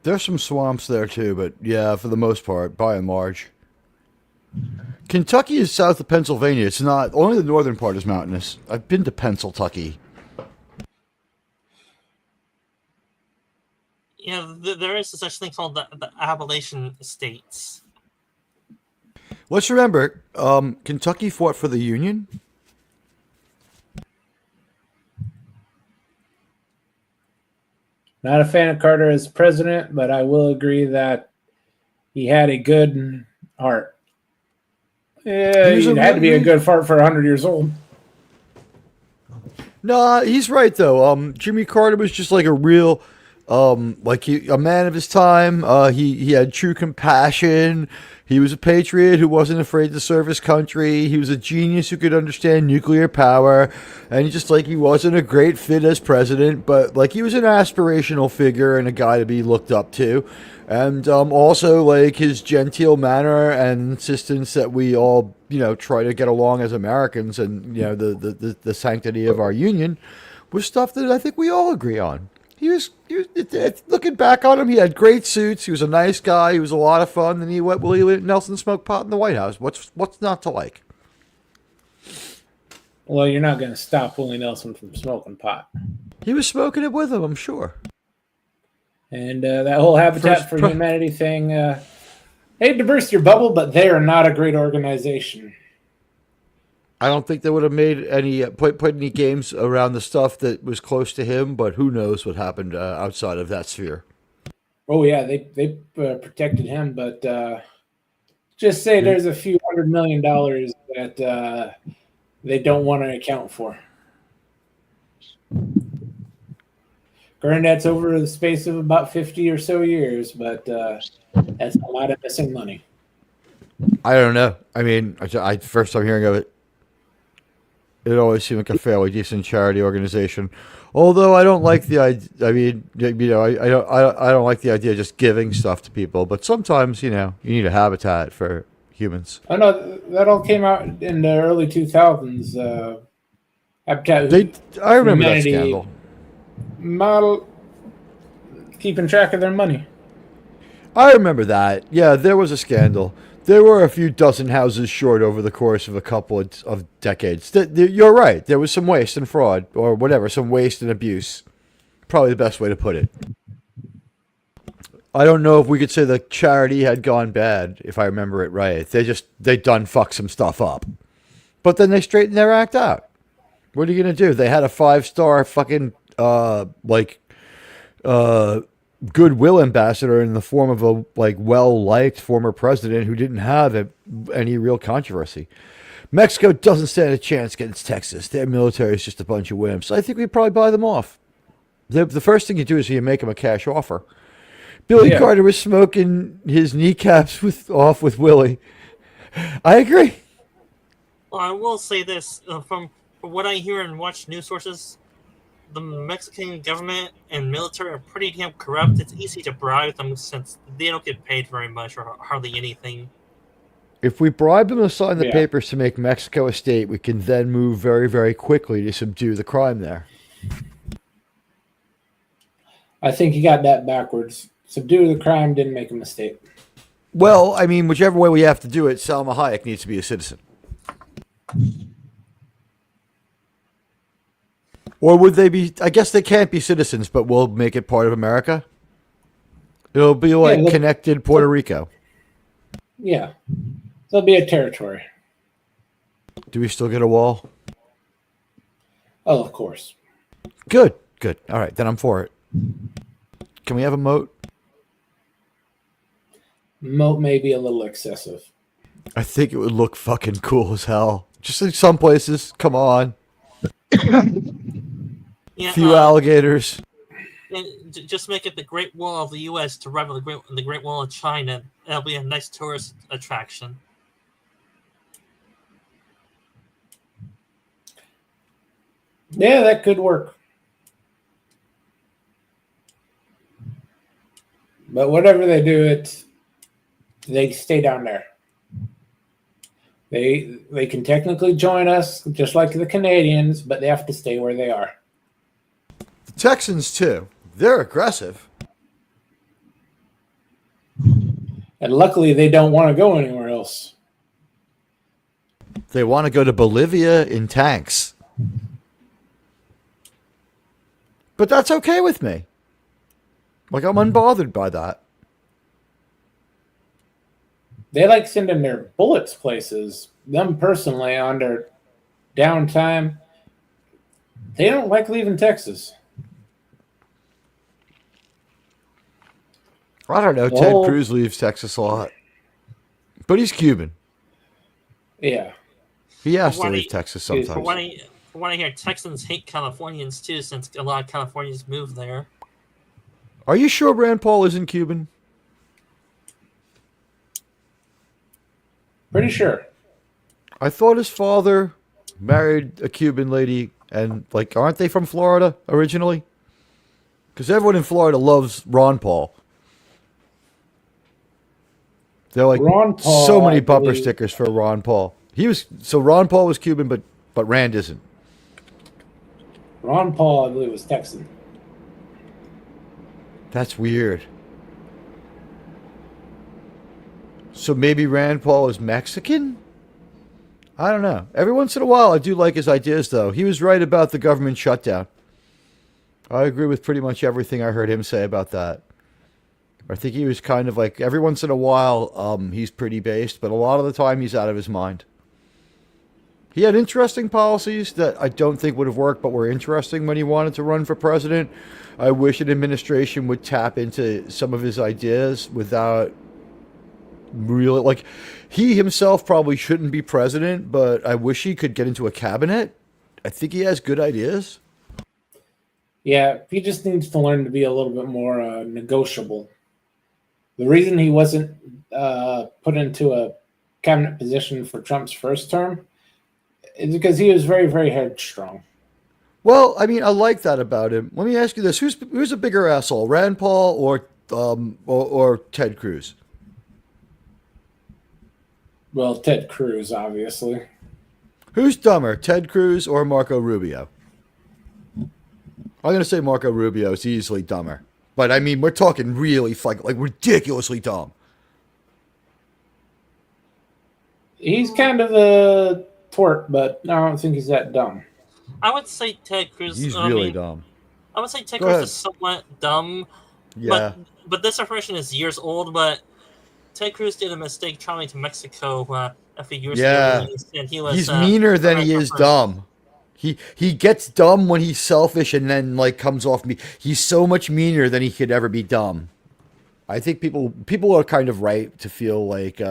There's some swamps there too, but yeah, for the most part, by and large. Kentucky is south of Pennsylvania. It's not. Only the northern part is mountainous. I've been to Pennsylvania. Yeah, there is such thing called the Appalachian States. Let's remember, Kentucky fought for the Union. Not a fan of Carter as president, but I will agree that he had a good heart. Yeah, he had to be a good fart for 100 years old. No, he's right though. Jimmy Carter was just like a real, a man of his time. He had true compassion. He was a patriot who wasn't afraid to serve his country. He was a genius who could understand nuclear power, and he wasn't a great fit as president, but like he was an aspirational figure and a guy to be looked up to. And also, like, his genteel manner and insistence that we all, try to get along as Americans and, the sanctity of our union was stuff that I think we all agree on. Looking back on him, he had great suits. He was a nice guy. He was a lot of fun. And he let Willie Nelson smoke pot in the White House. What's not to like? Well, you're not going to stop Willie Nelson from smoking pot. He was smoking it with him, I'm sure. And that whole Habitat for Humanity thing, hate to burst your bubble, but they are not a great organization. I don't think they would have made any put any games around the stuff that was close to him, but who knows what happened outside of that sphere. Oh, yeah, they protected him, but just say there's a few $100 million that they don't want to account for. Granted, that's over the space of about 50 or so years, but that's a lot of missing money. I don't know. I mean, I first time hearing of it. It always seemed like a fairly decent charity organization. Although I don't like the idea. I mean, I don't like the idea of just giving stuff to people. But sometimes, you need a habitat for humans. I know that all came out in the early 2000s. Habitat. I remember that scandal. Model keeping track of their money. I remember that. Yeah, there was a scandal. There were a few dozen houses short over the course of a couple of decades. You're right. There was some waste and fraud, or whatever, some waste and abuse. Probably the best way to put it. I don't know if we could say the charity had gone bad, if I remember it right. They done fuck some stuff up. But then they straightened their act out. What are you going to do? They had a 5-star fucking, goodwill ambassador in the form of a well-liked former president who didn't have any real controversy. Mexico doesn't stand a chance against Texas. Their military is just a bunch of wimps. I think we'd probably buy them off. The first thing you do is you make them a cash offer. Billy Carter was smoking his kneecaps off with Willie. I agree. Well, I will say this from what I hear and watch news sources. The Mexican government and military are pretty damn corrupt. It's easy to bribe them since they don't get paid very much or hardly anything. If we bribe them to sign the papers to make Mexico a state, we can then move very, very quickly to subdue the crime there. I think you got that backwards. Subdue the crime, didn't make a mistake. Well, I mean, whichever way we have to do it, Salma Hayek needs to be a citizen. Or would they be? I guess they can't be citizens, but we'll make it part of America. It'll be like connected Puerto Rico. Yeah. There'll be a territory. Do we still get a wall? Oh, of course. Good. All right, then I'm for it. Can we have a moat? Moat may be a little excessive. I think it would look fucking cool as hell. Just in some places, come on. Yeah, few alligators. And just make it the Great Wall of the U.S. to rival the Great Wall of China. That'll be a nice tourist attraction. Yeah, that could work. But whatever they do, they stay down there. They can technically join us, just like the Canadians, but they have to stay where they are. The Texans, too. They're aggressive. And luckily, they don't want to go anywhere else. They want to go to Bolivia in tanks. But that's okay with me. Like, I'm unbothered by that. They like sending their bullets places. Them personally, on their downtime, they don't like leaving Texas. I don't know. Ted Cruz leaves Texas a lot. But he's Cuban. Yeah. He has to leave Texas sometimes. From what I hear, Texans hate Californians too, since a lot of Californians move there. Are you sure Rand Paul isn't Cuban? Pretty sure. I thought his father married a Cuban lady, and, like, aren't they from Florida originally? Because everyone in Florida loves Ron Paul. They're like, Ron Paul, so many bumper believe, stickers for Ron Paul. Ron Paul was Cuban, but Rand isn't. Ron Paul, I believe, was Texan. That's weird. So maybe Rand Paul is Mexican? I don't know. Every once in a while, I do like his ideas, though. He was right about the government shutdown. I agree with pretty much everything I heard him say about that. I think he was kind of like, every once in a while, he's pretty based, but a lot of the time he's out of his mind. He had interesting policies that I don't think would have worked, but were interesting when he wanted to run for president. I wish an administration would tap into some of his ideas without really, like, he himself probably shouldn't be president, but I wish he could get into a cabinet. I think he has good ideas. Yeah, he just needs to learn to be a little bit more negotiable. The reason he wasn't put into a cabinet position for Trump's first term is because he was very, very headstrong. Well, I mean, I like that about him. Let me ask you this: who's a bigger asshole, Rand Paul or Ted Cruz? Well, Ted Cruz, obviously. Who's dumber, Ted Cruz or Marco Rubio? I'm going to say Marco Rubio is easily dumber. But, I mean, we're talking really, like ridiculously dumb. He's kind of a twerp, but I don't think he's that dumb. I would say Ted Cruz. He's really dumb. I would say Ted Go Cruz ahead. is somewhat dumb. Yeah. But this information is years old, but Ted Cruz did a mistake traveling to Mexico a few years ago. And He's meaner than he is dumb. He gets dumb when he's selfish and then, like, comes off me. He's so much meaner than he could ever be dumb. I think people are kind of right to feel like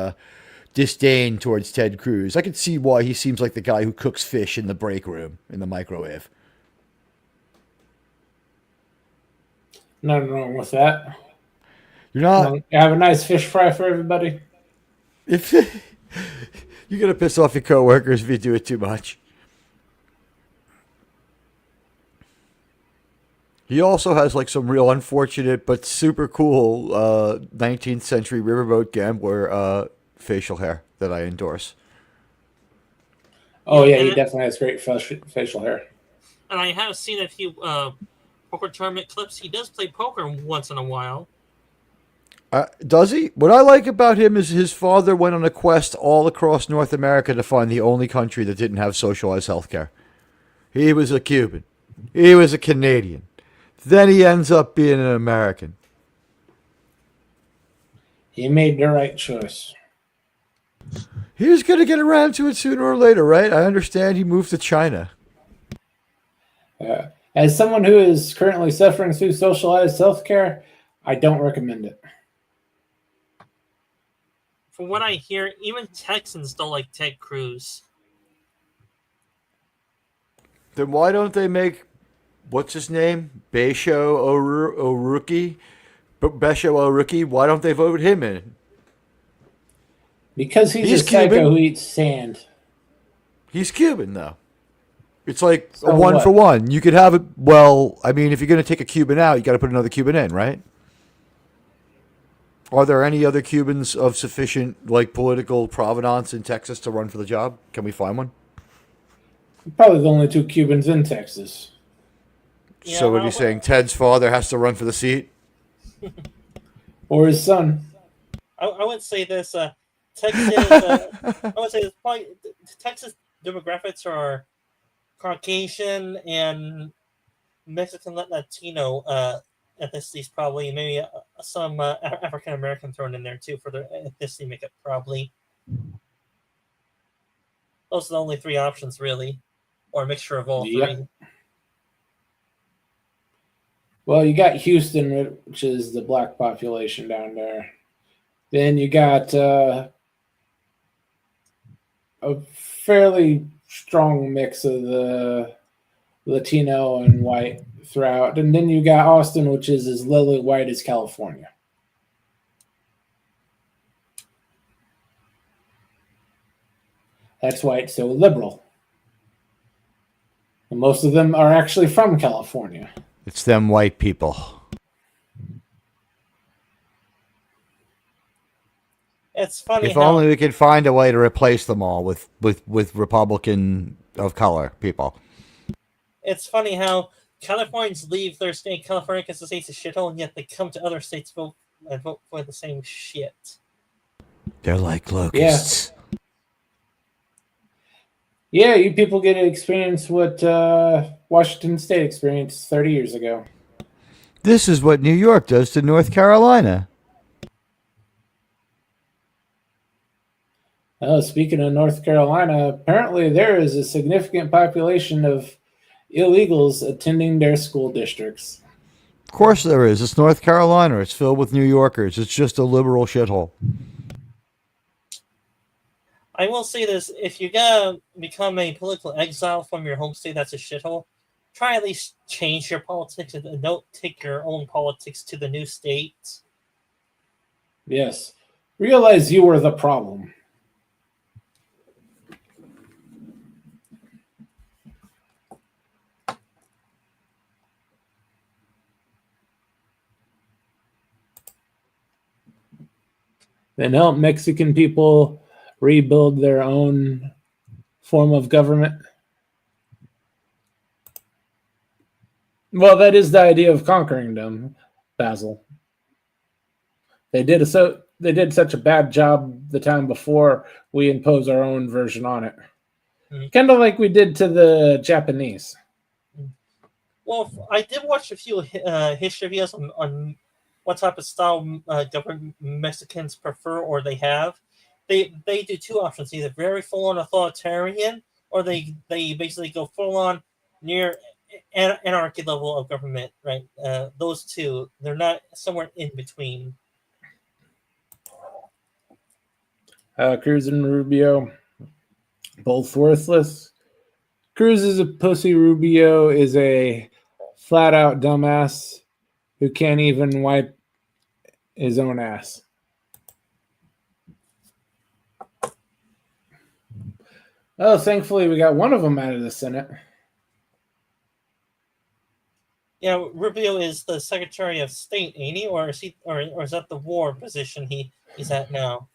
disdain towards Ted Cruz. I can see why he seems like the guy who cooks fish in the break room in the microwave. Nothing wrong with that. You're not. Have a nice fish fry for everybody. If you're gonna piss off your coworkers if you do it too much. He also has, like, some real unfortunate but super cool 19th century riverboat gambler facial hair that I endorse. Oh, yeah, he definitely has great facial hair. And I have seen a few poker tournament clips. He does play poker once in a while. Does he? What I like about him is his father went on a quest all across North America to find the only country that didn't have socialized healthcare. He was a Cuban. He was a Canadian. Then he ends up being an American. He made the right choice. He was going to get around to it sooner or later, right? I understand he moved to China. As someone who is currently suffering through socialized healthcare, I don't recommend it. From what I hear, even Texans don't like Ted Cruz. Then why don't they make, what's his name? Besho O'Rourke? Why don't they vote him in? Because he's a Cuban. psycho who eats sand. He's Cuban, though. It's like So a one what? for one. You could have it. Well, I mean, if you're going to take a Cuban out, you got to put another Cuban in, right? Are there any other Cubans of sufficient, like, political provenance in Texas to run for the job? Can we find one? Probably the only two Cubans in Texas. Yeah, So what are you well, saying? Ted's father has to run for the seat? Or his son. I would say this. Texas, I would say it's probably Texas demographics are Caucasian and Mexican Latino ethnicities, probably maybe some African American thrown in there too for their ethnicity makeup, probably. Those are the only three options, really, or a mixture of all Yep. three. Well, you got Houston, which is the black population down there. Then you got a fairly strong mix of the Latino and white throughout. And then you got Austin, which is as lily white as California. That's why it's so liberal. And most of them are actually from California. It's them white people. It's funny If how only we could find a way to replace them all with Republican of color people. it's funny how Californians leave their state, California, because the state's a shithole, and yet they come to other states vote for the same shit. They're like locusts. Yeah, you people get to experience what Washington State experienced 30 years ago. This is what New York does to North Carolina. Oh, speaking of North Carolina, apparently there is a significant population of illegals attending their school districts. Of course there is. It's North Carolina. It's filled with New Yorkers. It's just a liberal shithole. I will say this: if you gotta become a political exile from your home state that's a shithole, try at least change your politics and don't take your own politics to the new state. Yes. Realize you were the problem. Then help Mexican people rebuild their own form of government. Well, that is the idea of conquering them, Basil. They did such a bad job the time before we impose our own version on it. Kind of like we did to the Japanese. Well, I did watch a few history videos on what type of style government Mexicans prefer or they have. They do two options: either very full on authoritarian, or they basically go full on near anarchy level of government. Right? Those two, they're not somewhere in between. Cruz and Rubio, both worthless. Cruz is a pussy. Rubio is a flat out dumbass who can't even wipe his own ass. Oh, thankfully we got one of them out of the Senate. Yeah, Rubio is the Secretary of State, ain't he? Or is that the war position he's at now?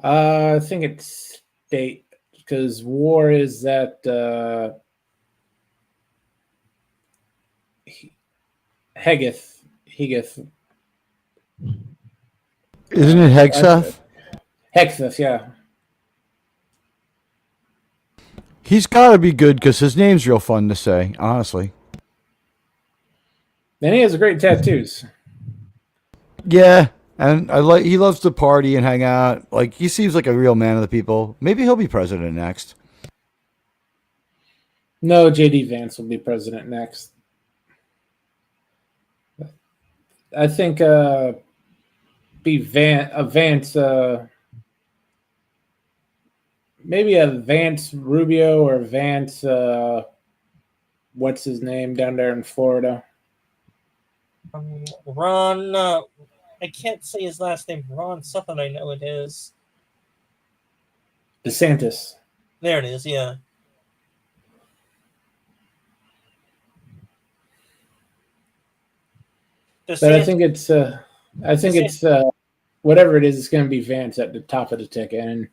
I think it's state because war is that Hegeth. Isn't it Hegseth? Hexeth, yeah. He's got to be good because his name's real fun to say, honestly. And he has great tattoos. Yeah, and he loves to party and hang out. Like, he seems like a real man of the people. Maybe he'll be president next. No, J.D. Vance will be president next. I think Vance, maybe a Vance Rubio or Vance, what's his name down there in Florida? Ron, I can't say his last name. Ron something, I know it is. DeSantis. There it is, yeah. But I think it's whatever it is, it's going to be Vance at the top of the ticket, and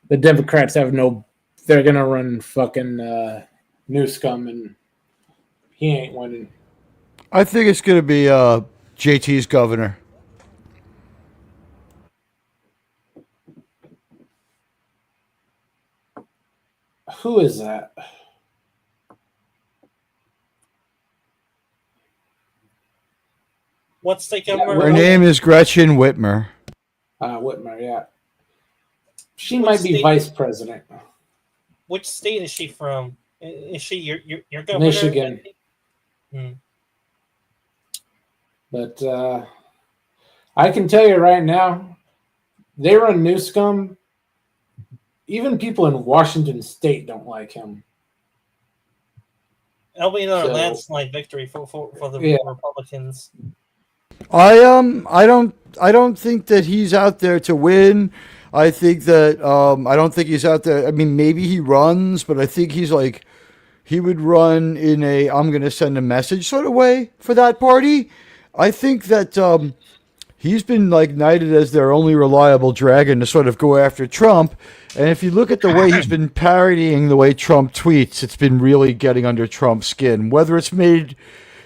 the Democrats have they're going to run fucking Newscomb, and he ain't winning. I think it's going to be JT's governor. Who is that? What state Yeah, governor? Her name is Gretchen Whitmer. Whitmer, yeah. She Which might be state- vice president. Which state is she from? Is she your governor? Michigan. Hmm. But I can tell you right now, they run Newscomb. Even people in Washington State don't like him. That'll be another So- landslide victory for the Yeah. Republicans. I don't think that he's out there to win. I think that I don't think he's out there. I mean, maybe he runs, but I think he's like he would run in a I'm going to send a message sort of way for that party. I think that he's been like knighted as their only reliable dragon to sort of go after Trump. And if you look at the way he's been parodying the way Trump tweets, it's been really getting under Trump's skin. Whether it's made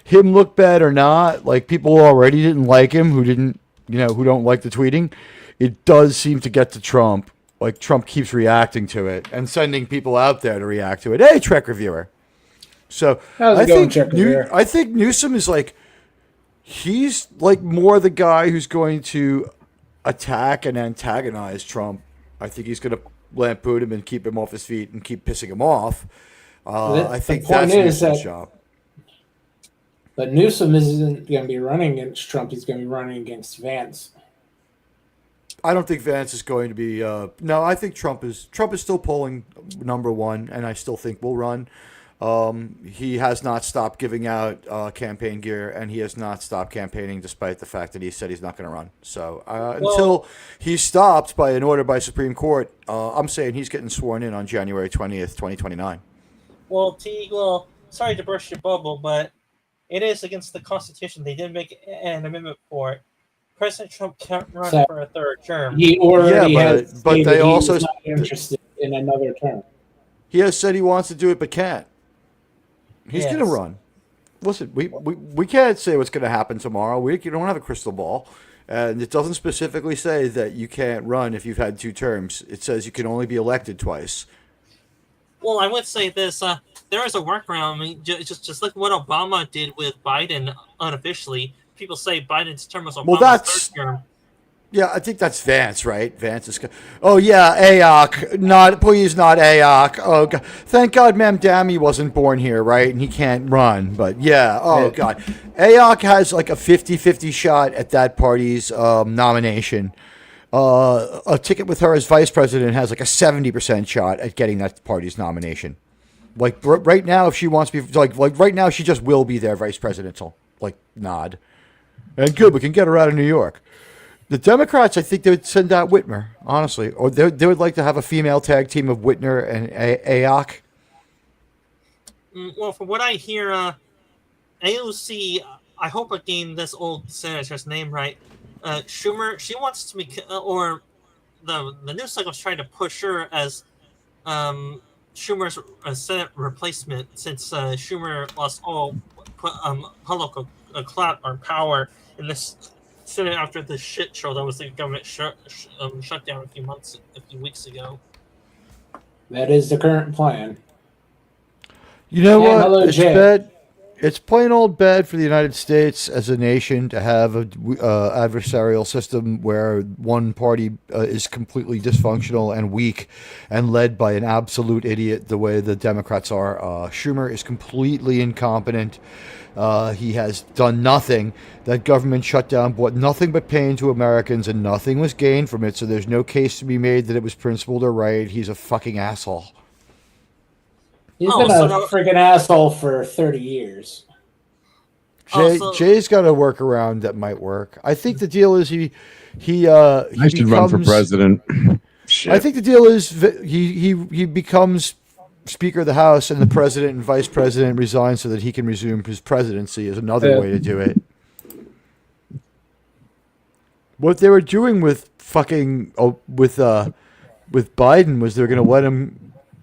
him look bad or not, like people already didn't like him who don't like the tweeting, it does seem to get to Trump. Like Trump keeps reacting to it and sending people out there to react to it. Hey, Trek Reviewer. So How's it going, Trek Reviewer? I think Newsom is like, he's like more the guy who's going to attack and antagonize Trump. I think he's going to lampoon him and keep him off his feet and keep pissing him off. I think that's Newsom's job. But Newsom isn't going to be running against Trump. He's going to be running against Vance. I don't think Vance is going to be. No, I think Trump is still polling number one, and I still think will run. He has not stopped giving out campaign gear, and he has not stopped campaigning, despite the fact that he said he's not going to run. So until he's stopped by an order by Supreme Court, I'm saying he's getting sworn in on January 20th, 2029. Well, sorry to burst your bubble, but it is against the Constitution. They did make an amendment for it. President Trump can't run for a third term. He already has but they also not interested in another term. He has said he wants to do it, but can't. He's going to Yes. run. Listen, we can't say what's going to happen tomorrow. You don't have a crystal ball. And it doesn't specifically say that you can't run if you've had 2 terms. It says you can only be elected twice. Well, I would say this. There is a workaround. I mean, just like what Obama did with Biden unofficially. People say Biden's term was Obama's third term. Yeah, I think that's Vance, right? Vance is. Oh yeah, AOC. Please not AOC. Oh God. Thank God, Mamdani wasn't born here, right? And he can't run. But yeah. Oh God, AOC has like a 50-50 shot at that party's nomination. A ticket with her as vice president has like a 70% shot at getting that party's nomination. Like right now, if she wants to be like right now, she just will be their vice presidential nod. And good, we can get her out of New York. The Democrats, I think they would send out Whitmer, honestly, or they would like to have a female tag team of Whitmer and AOC. Well, from what I hear, AOC, I hope I gained this old senator's name right. Schumer, she wants to be, or the news cycle's trying to push her as Schumer's Senate replacement, since Schumer lost all political clout or power in this Senate after the shit show that was the government shutdown a few weeks ago. That is the current plan. You know And what? hello, It's Jay. bad. It's plain old bad for the United States as a nation to have a adversarial system where one party is completely dysfunctional and weak and led by an absolute idiot the way the Democrats are. Schumer is completely incompetent. He has done nothing. That government shutdown brought nothing but pain to Americans, and nothing was gained from it, so there's no case to be made that it was principled or right. He's a fucking asshole. He's been a freaking asshole for 30 years. Jay's got a workaround that might work. I think the deal is he I should run for president. I think the deal is he becomes Speaker of the House, and the president and vice president resign so that he can resume his presidency is another way to do it. What they were doing with with Biden was they're going to let him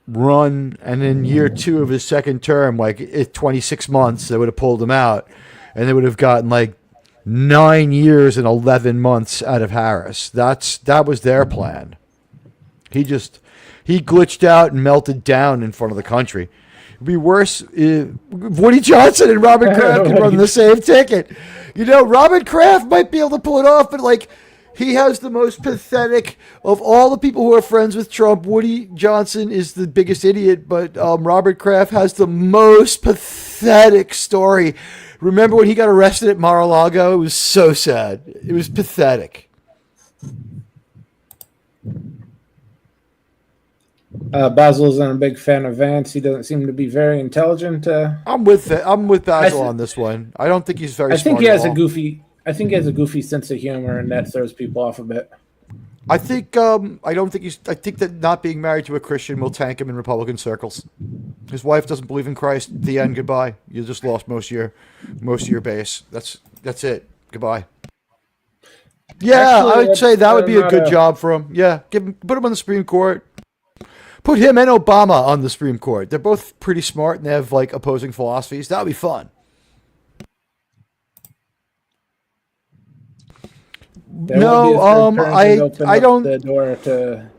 run, and in year 2 of his second term, like 26 months, they would have pulled him out, and they would have gotten like 9 years and 11 months out of Harris. That was their plan. He he glitched out and melted down in front of the country. It'd be worse if Woody Johnson and Robert Kraft can run the same ticket. You know, Robert Kraft might be able to pull it off, but like, he has the most pathetic of all the people who are friends with Trump. Woody Johnson is the biggest idiot, but Robert Kraft has the most pathetic story. Remember when he got arrested at Mar-a-Lago? It was so sad. It was pathetic. Basil isn't a big fan of Vance. He doesn't seem to be very intelligent. I'm with Basil on this one. I don't think he's very. I think smart he has at a all. goofy. I think he has a goofy sense of humor, and that throws people off a bit. I think I don't think he's. I think that not being married to a Christian will tank him in Republican circles. His wife doesn't believe in Christ. The end. Goodbye. You just lost most of your base. That's it. Goodbye. Yeah, Actually, I would say that would be a not good job for him. Yeah, put him on the Supreme Court. Put him and Obama on the Supreme Court. They're both pretty smart and they have like opposing philosophies. That would be fun. I don't. The door to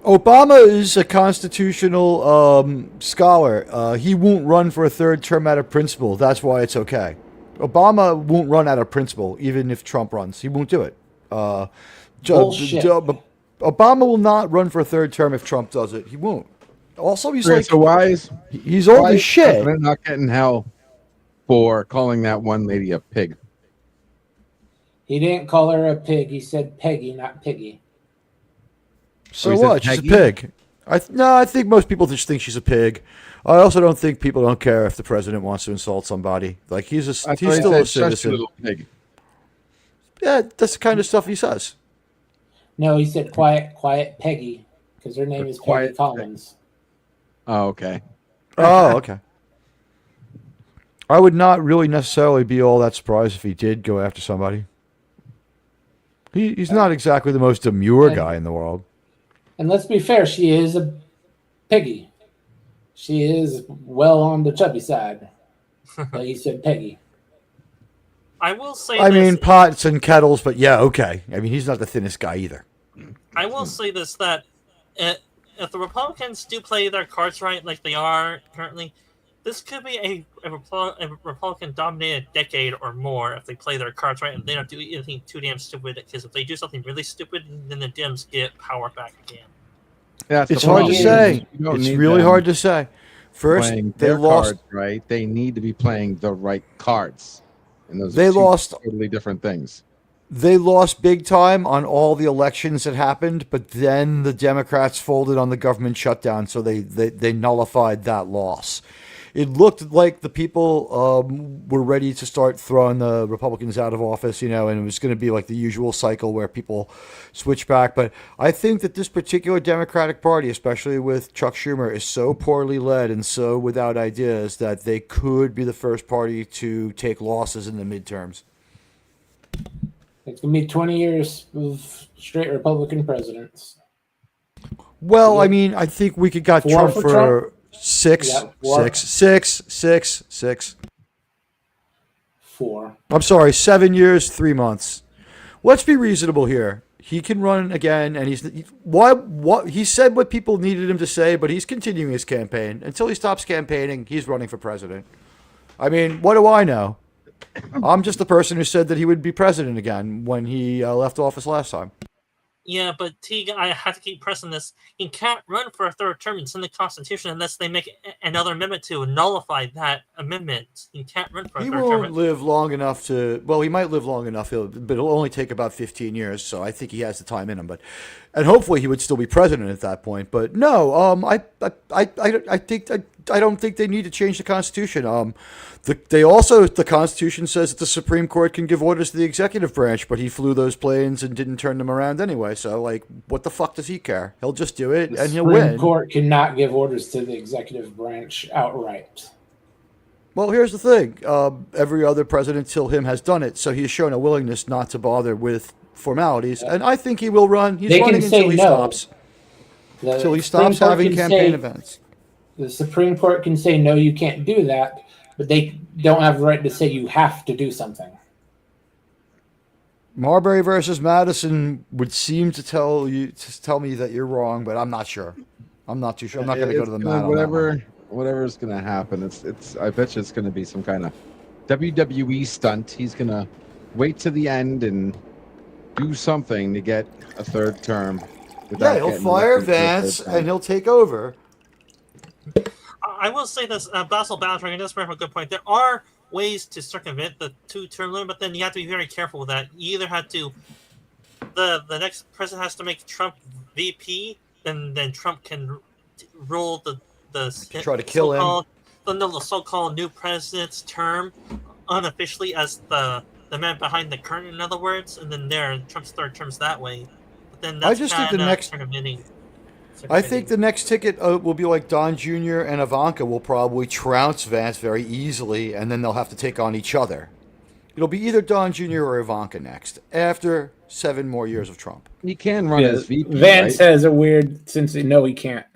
Obama is a constitutional scholar. He won't run for a third term out of principle. That's why it's okay. Obama won't run out of principle, even if Trump runs. He won't do it. Bullshit. Obama will not run for a third term if Trump does it. He won't. Also, he's So why is he's old why as is shit. President not getting hell for calling that one lady a pig? He didn't call her a pig. He said Peggy, not Piggy. So he says what? She's a Peggy? pig. I think most people just think she's a pig. I also don't think people don't care if the president wants to insult somebody. Like he's I thought he still a said, "Shush, you citizen. little pig." Yeah, that's the kind of stuff he says. No, he said quiet Peggy, because her name is Quiet Peggy Collins. Oh, okay. Oh, okay. I would not really necessarily be all that surprised if he did go after somebody. He's not exactly the most demure guy in the world. And let's be fair, she is a piggy. She is well on the chubby side. But he said Peggy. I will say I this. mean, pots and kettles, but yeah, okay. I mean, he's not the thinnest guy either. I will say this, that if the Republicans do play their cards right, like they are currently, this could be a Republican-dominated decade or more if they play their cards right and they don't do anything too damn stupid. Because if they do something really stupid, then the Dems get power back again. Yeah, It's hard to say. It's really hard to say. First, Playing they their lost. cards right. They need to be playing the right cards, and those They are two lost- totally different things. They lost big time on all the elections that happened, but then the Democrats folded on the government shutdown, so they nullified that loss. It looked like the people were ready to start throwing the Republicans out of office, and it was going to be like the usual cycle where people switch back. But I think that this particular Democratic Party, especially with Chuck Schumer, is so poorly led and so without ideas that they could be the first party to take losses in the midterms. It's going to be 20 years of straight Republican presidents. Well, I mean, I think we could got Trump for for Trump? six. Yeah, four. 4. I'm sorry, 7 years, 3 months. Let's be reasonable here. He can run again, and he said what people needed him to say, but he's continuing his campaign. Until he stops campaigning, he's running for president. I mean, what do I know? I'm just the person who said that he would be president again when he left office last time. Yeah, but Teague, I have to keep pressing this. You can't run for a third term. It's in the Constitution unless they make another amendment to nullify that amendment. You can't run for a He third won't term. live long enough to. Well, he might live long enough, but it'll only take about 15 years. So I think he has the time in him. And hopefully he would still be president at that point. But no, I don't think they need to change the Constitution. The Constitution says that the Supreme Court can give orders to the executive branch, but he flew those planes and didn't turn them around anyway. So, like, what the fuck does he care? He'll just do it and he'll win. The Court cannot give orders to the executive branch outright. Well, here's the thing. Every other president till him has done it, so he's shown a willingness not to bother with formalities, and I think he will run. He's running until he stops. Until he stops having campaign events. The Supreme Court can say, no, you can't do that, but they don't have the right to say you have to do something. Marbury versus Madison would seem to tell me that you're wrong, but I'm not sure. I'm not too sure. I'm not going to go to the mat on that one. Whatever's gonna happen. It's. I bet you it's gonna be some kind of WWE stunt. He's gonna wait to the end and do something to get a third term. Yeah, he'll fire Vance and he'll take over. I will say this, Basil Bowser, and just bring up a good point. There are ways to circumvent the 2-term limit, but then you have to be very careful with that. You either have to, the next president has to make Trump VP, then Trump can rule the Try to kill him. The so-called new president's term unofficially as the man behind the curtain, in other words, and then Trump's third term's that way. But then that's I just think the next. I think the next ticket will be like Don Jr. and Ivanka will probably trounce Vance very easily, and then they'll have to take on each other. It'll be either Don Jr. or Ivanka next, after 7 more years of Trump. He can run as VP. Vance right? has a weird since no, he can't.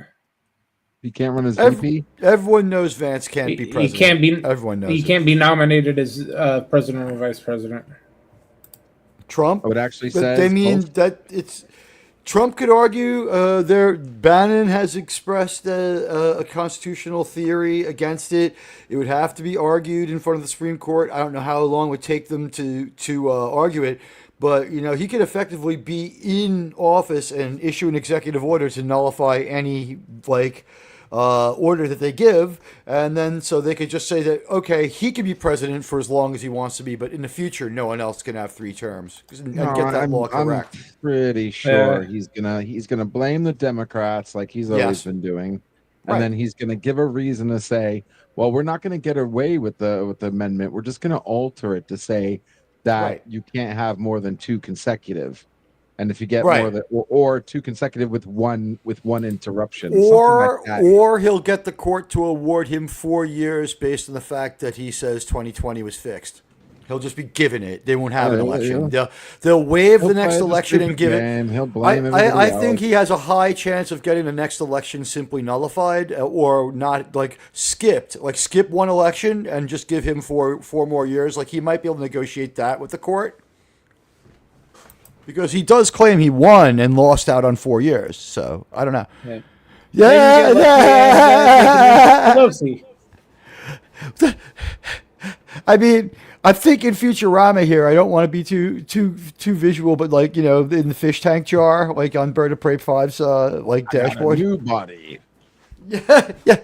He can't run as VP. Everyone knows Vance can't be president. He can't be. Everyone knows. He can't be nominated as president or vice president. Trump. I would actually But say they mean that it's. Trump could argue. Bannon has expressed a constitutional theory against it. It would have to be argued in front of the Supreme Court. I don't know how long it would take them to argue it, but he could effectively be in office and issue an executive order to nullify any order that they give, and then so they could just say that okay, he can be president for as long as he wants to be, but in the future, no one else can have 3 terms. And get that law correct. I'm pretty sure he's gonna blame the Democrats like he's always been doing, and then he's gonna give a reason to say, well, we're not gonna get away with the amendment. We're just gonna alter it to say that you can't have more than 2 consecutive. And if you get more than or 2 consecutive with one interruption, or he'll get the court to award him 4 years based on the fact that he says 2020 was fixed. He'll just be given it. They won't have an election. They'll waive the next election and give it. He'll blame I think he has a high chance of getting the next election simply nullified or not skipped. Skip one election and just give him four more years. He might be able to negotiate that with the court. Because he does claim he won and lost out on 4 years. So, I don't know. I mean, I'm thinking Futurama here. I don't want to be too visual, but in the fish tank jar, on Bird of Prey 5's dashboard. New body. Yeah.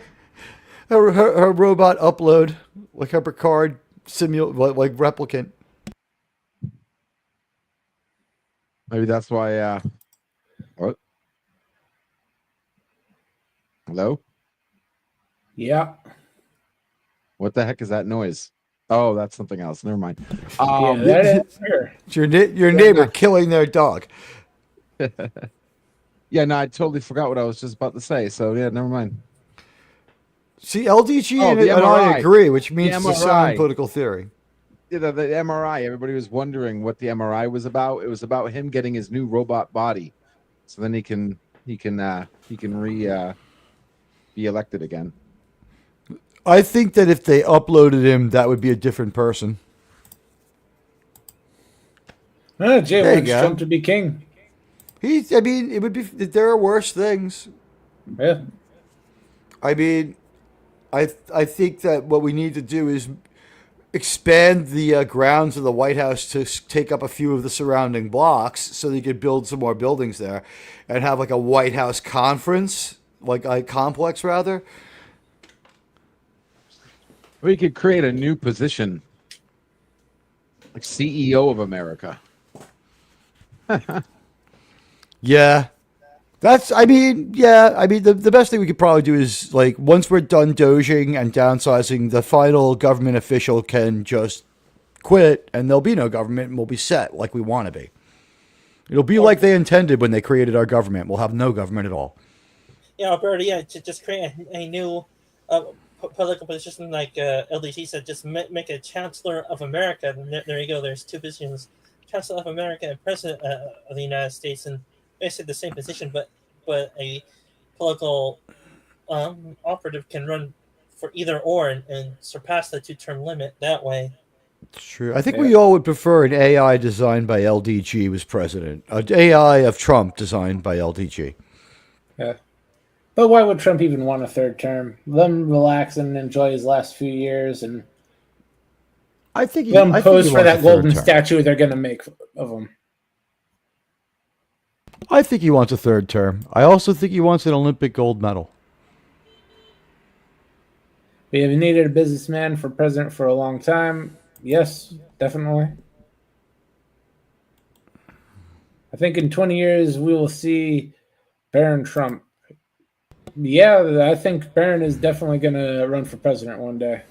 Her robot upload, her Picard replicant. Maybe that's why. What? Hello? Yeah. What the heck is that noise? Oh, that's something else. Never mind. It's your neighbor killing their dog. Yeah, no, I totally forgot what I was just about to say. So yeah, never mind. See, LDG and I agree, which means it's a sound political theory. The MRI. Everybody was wondering what the MRI was about. It was about him getting his new robot body, so then he can be elected again. I think that if they uploaded him, that would be a different person. Jay wants Trump to be king. It would be. There are worse things. Yeah. I mean, I think that what we need to do is expand the grounds of the White House to take up a few of the surrounding blocks so they could build some more buildings there and have a White House conference, a complex rather. We could create a new position, like CEO of America. Yeah. The best thing we could probably do is once we're done doging and downsizing, the final government official can just quit and there'll be no government and we'll be set like we want to be. It'll be like they intended when they created our government. We'll have no government at all. Yeah, Alberta, to just create a new political position like LDT said, just make a Chancellor of America. And there you go. There's 2 positions, Chancellor of America and President of the United States, and basically the same position, but a political operative can run for either or and surpass the 2-term limit that way. It's true. I think we all would prefer an AI designed by LDG was president. An AI of Trump designed by LDG. Yeah. But why would Trump even want a third term? Let him relax and enjoy his last few years, and I think let him pose for that golden term. statue they're going to make of him. I think he wants a third term. I also think he wants an Olympic gold medal. We have needed a businessman for president for a long time. Yes, definitely. I think in 20 years we will see Barron Trump. Yeah, I think Barron is definitely going to run for president one day.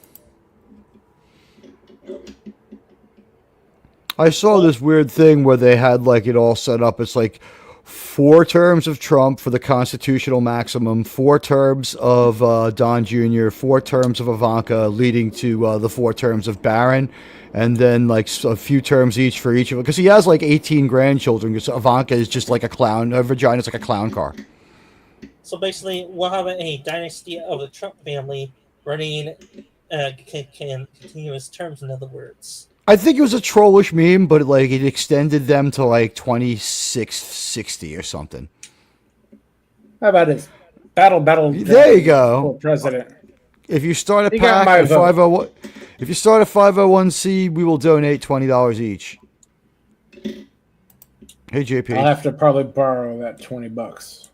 I saw this weird thing where they had like it all set up. It's like 4 terms of Trump for the constitutional maximum, 4 terms of Don Jr., 4 terms of Ivanka, leading to the 4 terms of Barron, and then like a few terms each for each of them. Because he has like 18 grandchildren. Because Ivanka is just like a clown. Her vagina is like a clown car. So basically, we'll have a dynasty of the Trump family running continuous terms, in other words. I think it was a trollish meme, but like it extended them to like 2660 or something. How about his battle? There you go. For president. If you start a PAC at 501, if you start a 501c, we will donate $20 each. Hey JP. I'll have to probably borrow that $20.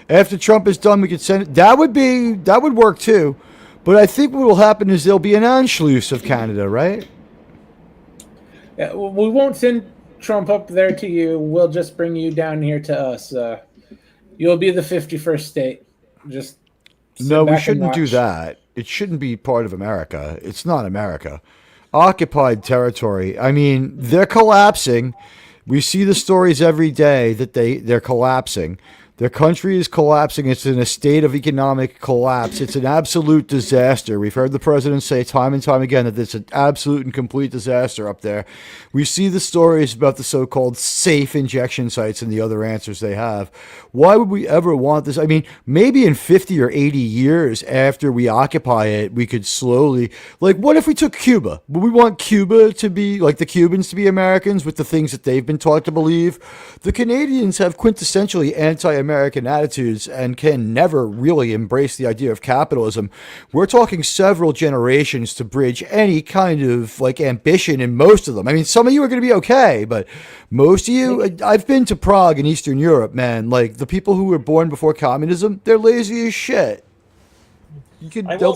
After Trump is done, we could send it. That would work too. But I think what will happen is there'll be an Anschluss of Canada, right? Yeah, we won't send Trump up there to you. We'll just bring you down here to us. You'll be the 51st state. Just no, we shouldn't do that. It shouldn't be part of America. It's not America. Occupied territory. I mean, they're collapsing. We see the stories every day that they're collapsing. Their country is collapsing. It's in a state of economic collapse. It's an absolute disaster. We've heard the president say time and time again that it's an absolute and complete disaster up there. We see the stories about the so-called safe injection sites and the other answers they have. Why would we ever want this? I mean, maybe in 50 or 80 years after we occupy it, we could slowly, like, what if we took Cuba? Would we want Cuba to be, like the Cubans to be Americans with the things that they've been taught to believe? The Canadians have quintessentially anti-American attitudes and can never really embrace the idea of capitalism. We're talking several generations to bridge any kind of like ambition in most of them. I mean, some of you are going to be okay, but most of you, I've been to Prague in Eastern Europe, man. Like the people who were born before communism, they're lazy as shit. They'll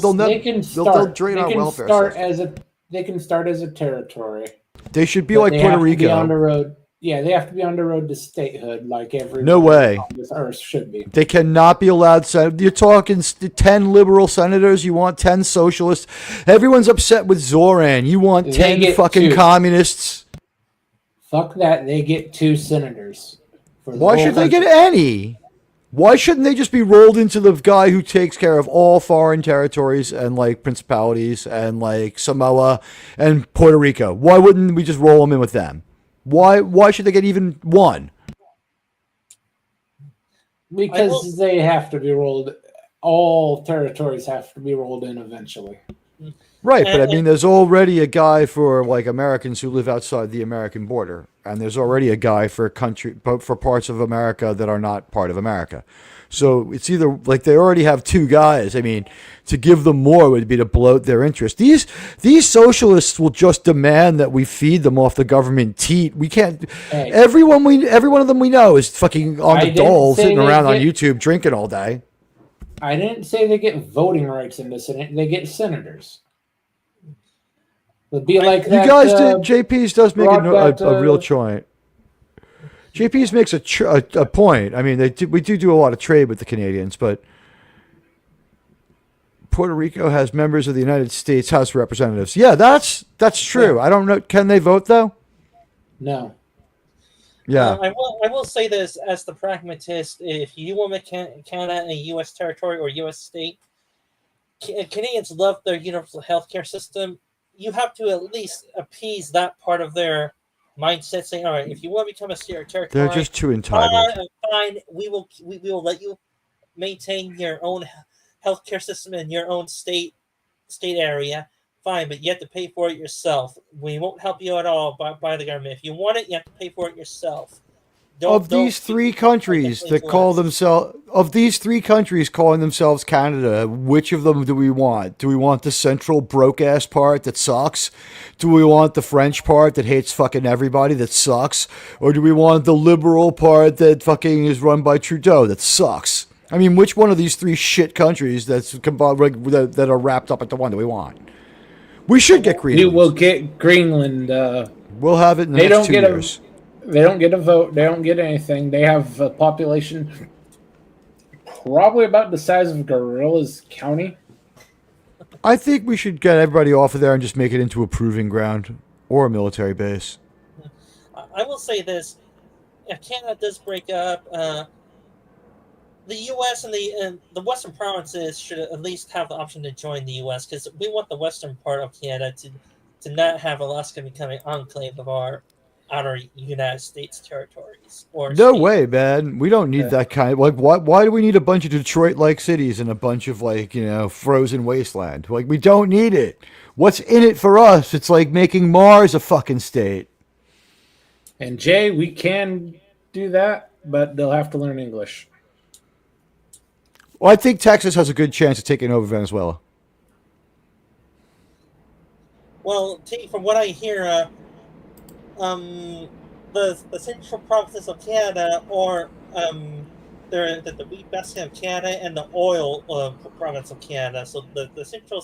drain our welfare system. They can start as a territory. They should be like Puerto Rico. On the road. Yeah, they have to be on the road to statehood, like every. No way. On this earth should be. They cannot be allowed. You're talking 10 liberal senators. You want 10 socialists. Everyone's upset with Zoran. You want 10 fucking communists. Fuck that. They get 2 senators. Why should they get any? Why shouldn't they just be rolled into the guy who takes care of all foreign territories and like principalities and like Samoa and Puerto Rico? Why wouldn't we just roll them in with them? Why should they get even 1? Because they have to be rolled. All territories have to be rolled in eventually. Right, but I mean, there's already a guy for like Americans who live outside the American border, and there's already a guy for parts of America that are not part of America. So it's either like they already have 2 guys. I mean, to give them more would be to bloat their interest. These socialists will just demand that we feed them off the government teat. We can't. Hey. Every one of them we know is fucking on the dole, sitting around on YouTube drinking all day. I didn't say they get voting rights in the Senate. They get senators. It'd be like you that, guys did. JP's does make a real joint. JP's makes a point. I mean, we do a lot of trade with the Canadians, but Puerto Rico has members of the United States House of Representatives. Yeah, that's true. I don't know. Can they vote though? No. Yeah. I will say this as the pragmatist: if you want to make Canada a U.S. territory or U.S. state, Canadians love their universal healthcare system. You have to at least appease that part of their mindset, saying, "All right, if you want to become a territory, they're just too entitled. Fine, we will let you maintain your own healthcare system in your own state area. fine, but you have to pay for it yourself. We won't help you at all by the government. If you want it, you have to pay for it yourself. Of these three countries calling themselves Canada, which of them do we want? Do we want the central broke ass part that sucks? Do we want the French part that hates fucking everybody that sucks? Or do we want the liberal part that fucking is run by Trudeau that sucks? I mean, which one of these three shit countries that are wrapped up into one do we want? We should get Greenland. We will get Greenland. We'll have it in the next 2 years. They don't get a vote. They don't get anything. They have a population probably about the size of Gorilla's County. I think we should get everybody off of there and just make it into a proving ground or a military base. I will say this. If Canada does break up, the U.S. and the Western provinces should at least have the option to join the U.S. because we want the western part of Canada to not have Alaska become an enclave of our outer United States territories. No way, man. We don't need that kind. Why do we need a bunch of Detroit-like cities and a bunch of frozen wasteland? We don't need it. What's in it for us? It's like making Mars a fucking state. And Jay, we can do that, but they'll have to learn English. Well, I think Texas has a good chance of taking over Venezuela. Well, from what I hear, the central provinces of Canada, or the wheat basket of Canada, and the oil province of Canada. So the central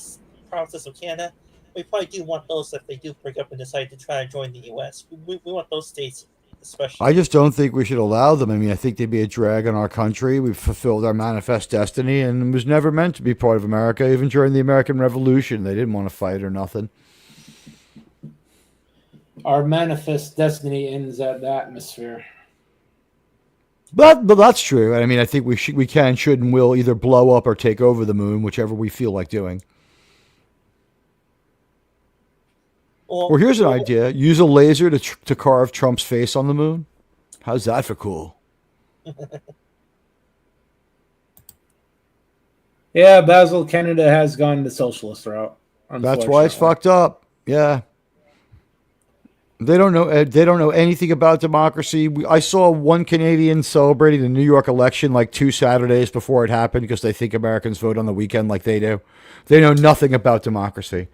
provinces of Canada, we probably do want those if they do break up and decide to try to join the U.S. We want those states especially. I just don't think we should allow them. I mean, I think they'd be a drag on our country. We've fulfilled our manifest destiny and was never meant to be part of America, even during the American Revolution. They didn't want to fight or nothing. Our manifest destiny ends at the atmosphere. But that's true. I mean, I think we can, should, and will either blow up or take over the moon, whichever we feel like doing. Or here's an idea. Use a laser to carve Trump's face on the moon. How's that for cool? Yeah, Basil, Canada has gone the socialist route. That's why it's fucked up. Yeah. They don't know anything about democracy. I saw one Canadian celebrating the New York election like 2 Saturdays before it happened because they think Americans vote on the weekend like they do. They know nothing about democracy.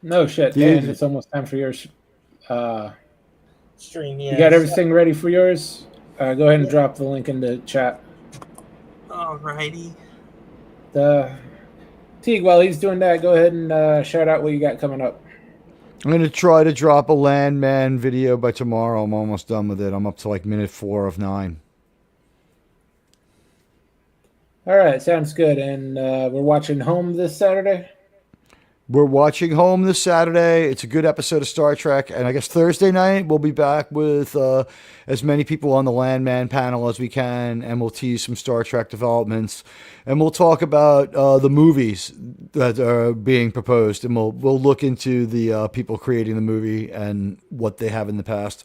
No shit, Dan. It's almost time for yours. Stream. You got everything ready for yours? Go ahead and drop the link in the chat. Alrighty. Teague, while he's doing that, go ahead and shout out what you got coming up. I'm going to try to drop a Landman video by tomorrow. I'm almost done with it. I'm up to like minute 4 of 9. All right, sounds good. And we're watching Home this Saturday? We're watching Home this Saturday. It's a good episode of Star Trek. And I guess Thursday night, we'll be back with as many people on the Landman panel as we can. And we'll tease some Star Trek developments. And we'll talk about the movies that are being proposed. And we'll look into the people creating the movie and what they have in the past.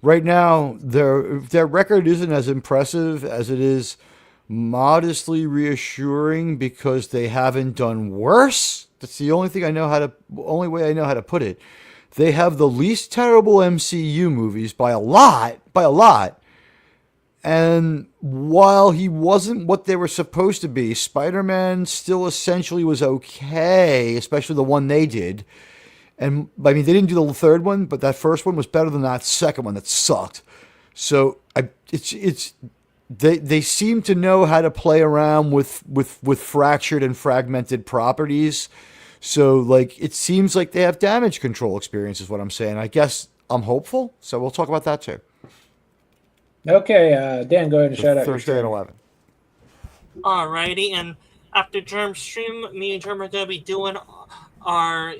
Right now, their record isn't as impressive as it is modestly reassuring because they haven't done worse. That's the only way I know how to put it. They have the least terrible MCU movies by a lot. And while he wasn't what they were supposed to be, Spider-Man still essentially was okay, especially the one they did. And I mean, they didn't do the third one, but that first one was better than that second one that sucked. So they seem to know how to play around with fractured and fragmented properties. So like it seems like they have damage control experience is what I'm saying. I guess I'm hopeful. So we'll talk about that too. Okay, Dan, go ahead and shout out. Thursday at 11. Alrighty, and after Germ stream, me and Germ are going to be doing our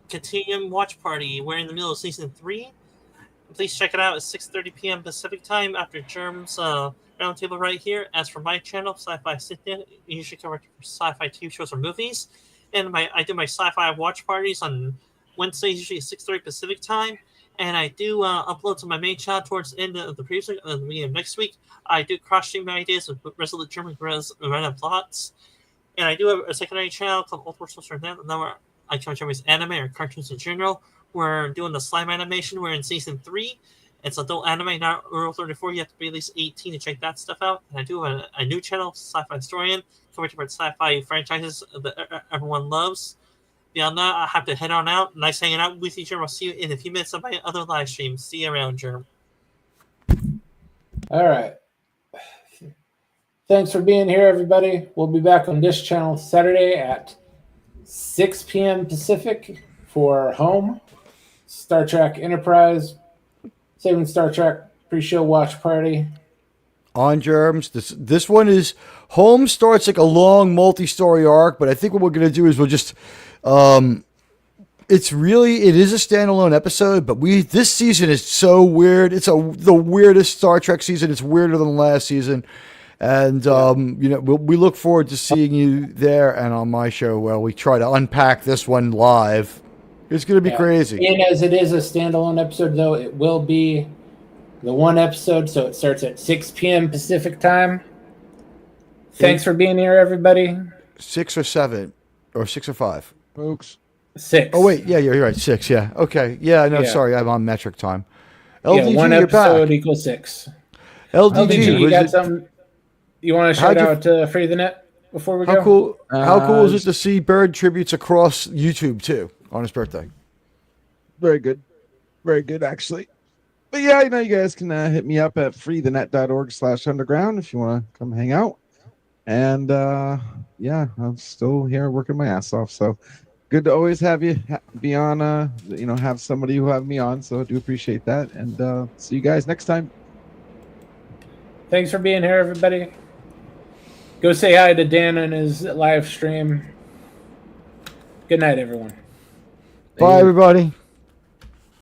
Continuum watch party. We're in the middle of season 3. Please check it out at 6:30 p.m. Pacific time after Germ's Roundtable right here. As for my channel, Sci-Fi Sit-In, you usually cover sci-fi TV shows or movies. And I do my sci-fi watch parties on Wednesdays, usually at 6:30 Pacific time. And I do upload to my main channel towards the end of the previous week, the beginning of next week. I do cross-stream my ideas with Resolute German random thoughts. And I do have a secondary channel called Ultimate Sorcerer Net, where I cover anime or cartoons in general. We're doing the slime animation. We're in season 3. It's adult anime, not Rule 34. You have to be at least 18 to check that stuff out. And I do have a new channel, Sci-Fi Historian, covering different sci-fi franchises that everyone loves. Beyond that, I have to head on out. Nice hanging out with you, Germ. I'll see you in a few minutes on my other live stream. See you around, Germ. All right. Thanks for being here, everybody. We'll be back on this channel Saturday at 6 p.m. Pacific for Home, Star Trek Enterprise, Saving Star Trek pre-show watch party. On Germs. This one is Home starts like a long multi-story arc, but I think what we're gonna do is we'll just it is a standalone episode, but this season is so weird. It's the weirdest Star Trek season. It's weirder than last season. And we look forward to seeing you there and on my show where we try to unpack this one live. It's going to be crazy. And as it is a standalone episode, though, it will be the one episode, so it starts at 6 p.m. Pacific time. Thanks for being here, everybody. 6 or 7, or 6 or 5, folks. 6. Oh wait, yeah, you're right. 6, yeah. Okay, yeah. No, sorry, I'm on metric time. LDG, one episode equals 6. LDG, you got something you want to shout out to Free the Net before we go? How cool is it to see Bird tributes across YouTube too on his birthday? Very good, actually. But yeah, you guys can hit me up at freethenet.org/underground if you want to come hang out. And I'm still here working my ass off. So good to always have you be on. Have somebody who have me on. So I do appreciate that. And see you guys next time. Thanks for being here, everybody. Go say hi to Dan on his live stream. Good night, everyone. Bye, everybody.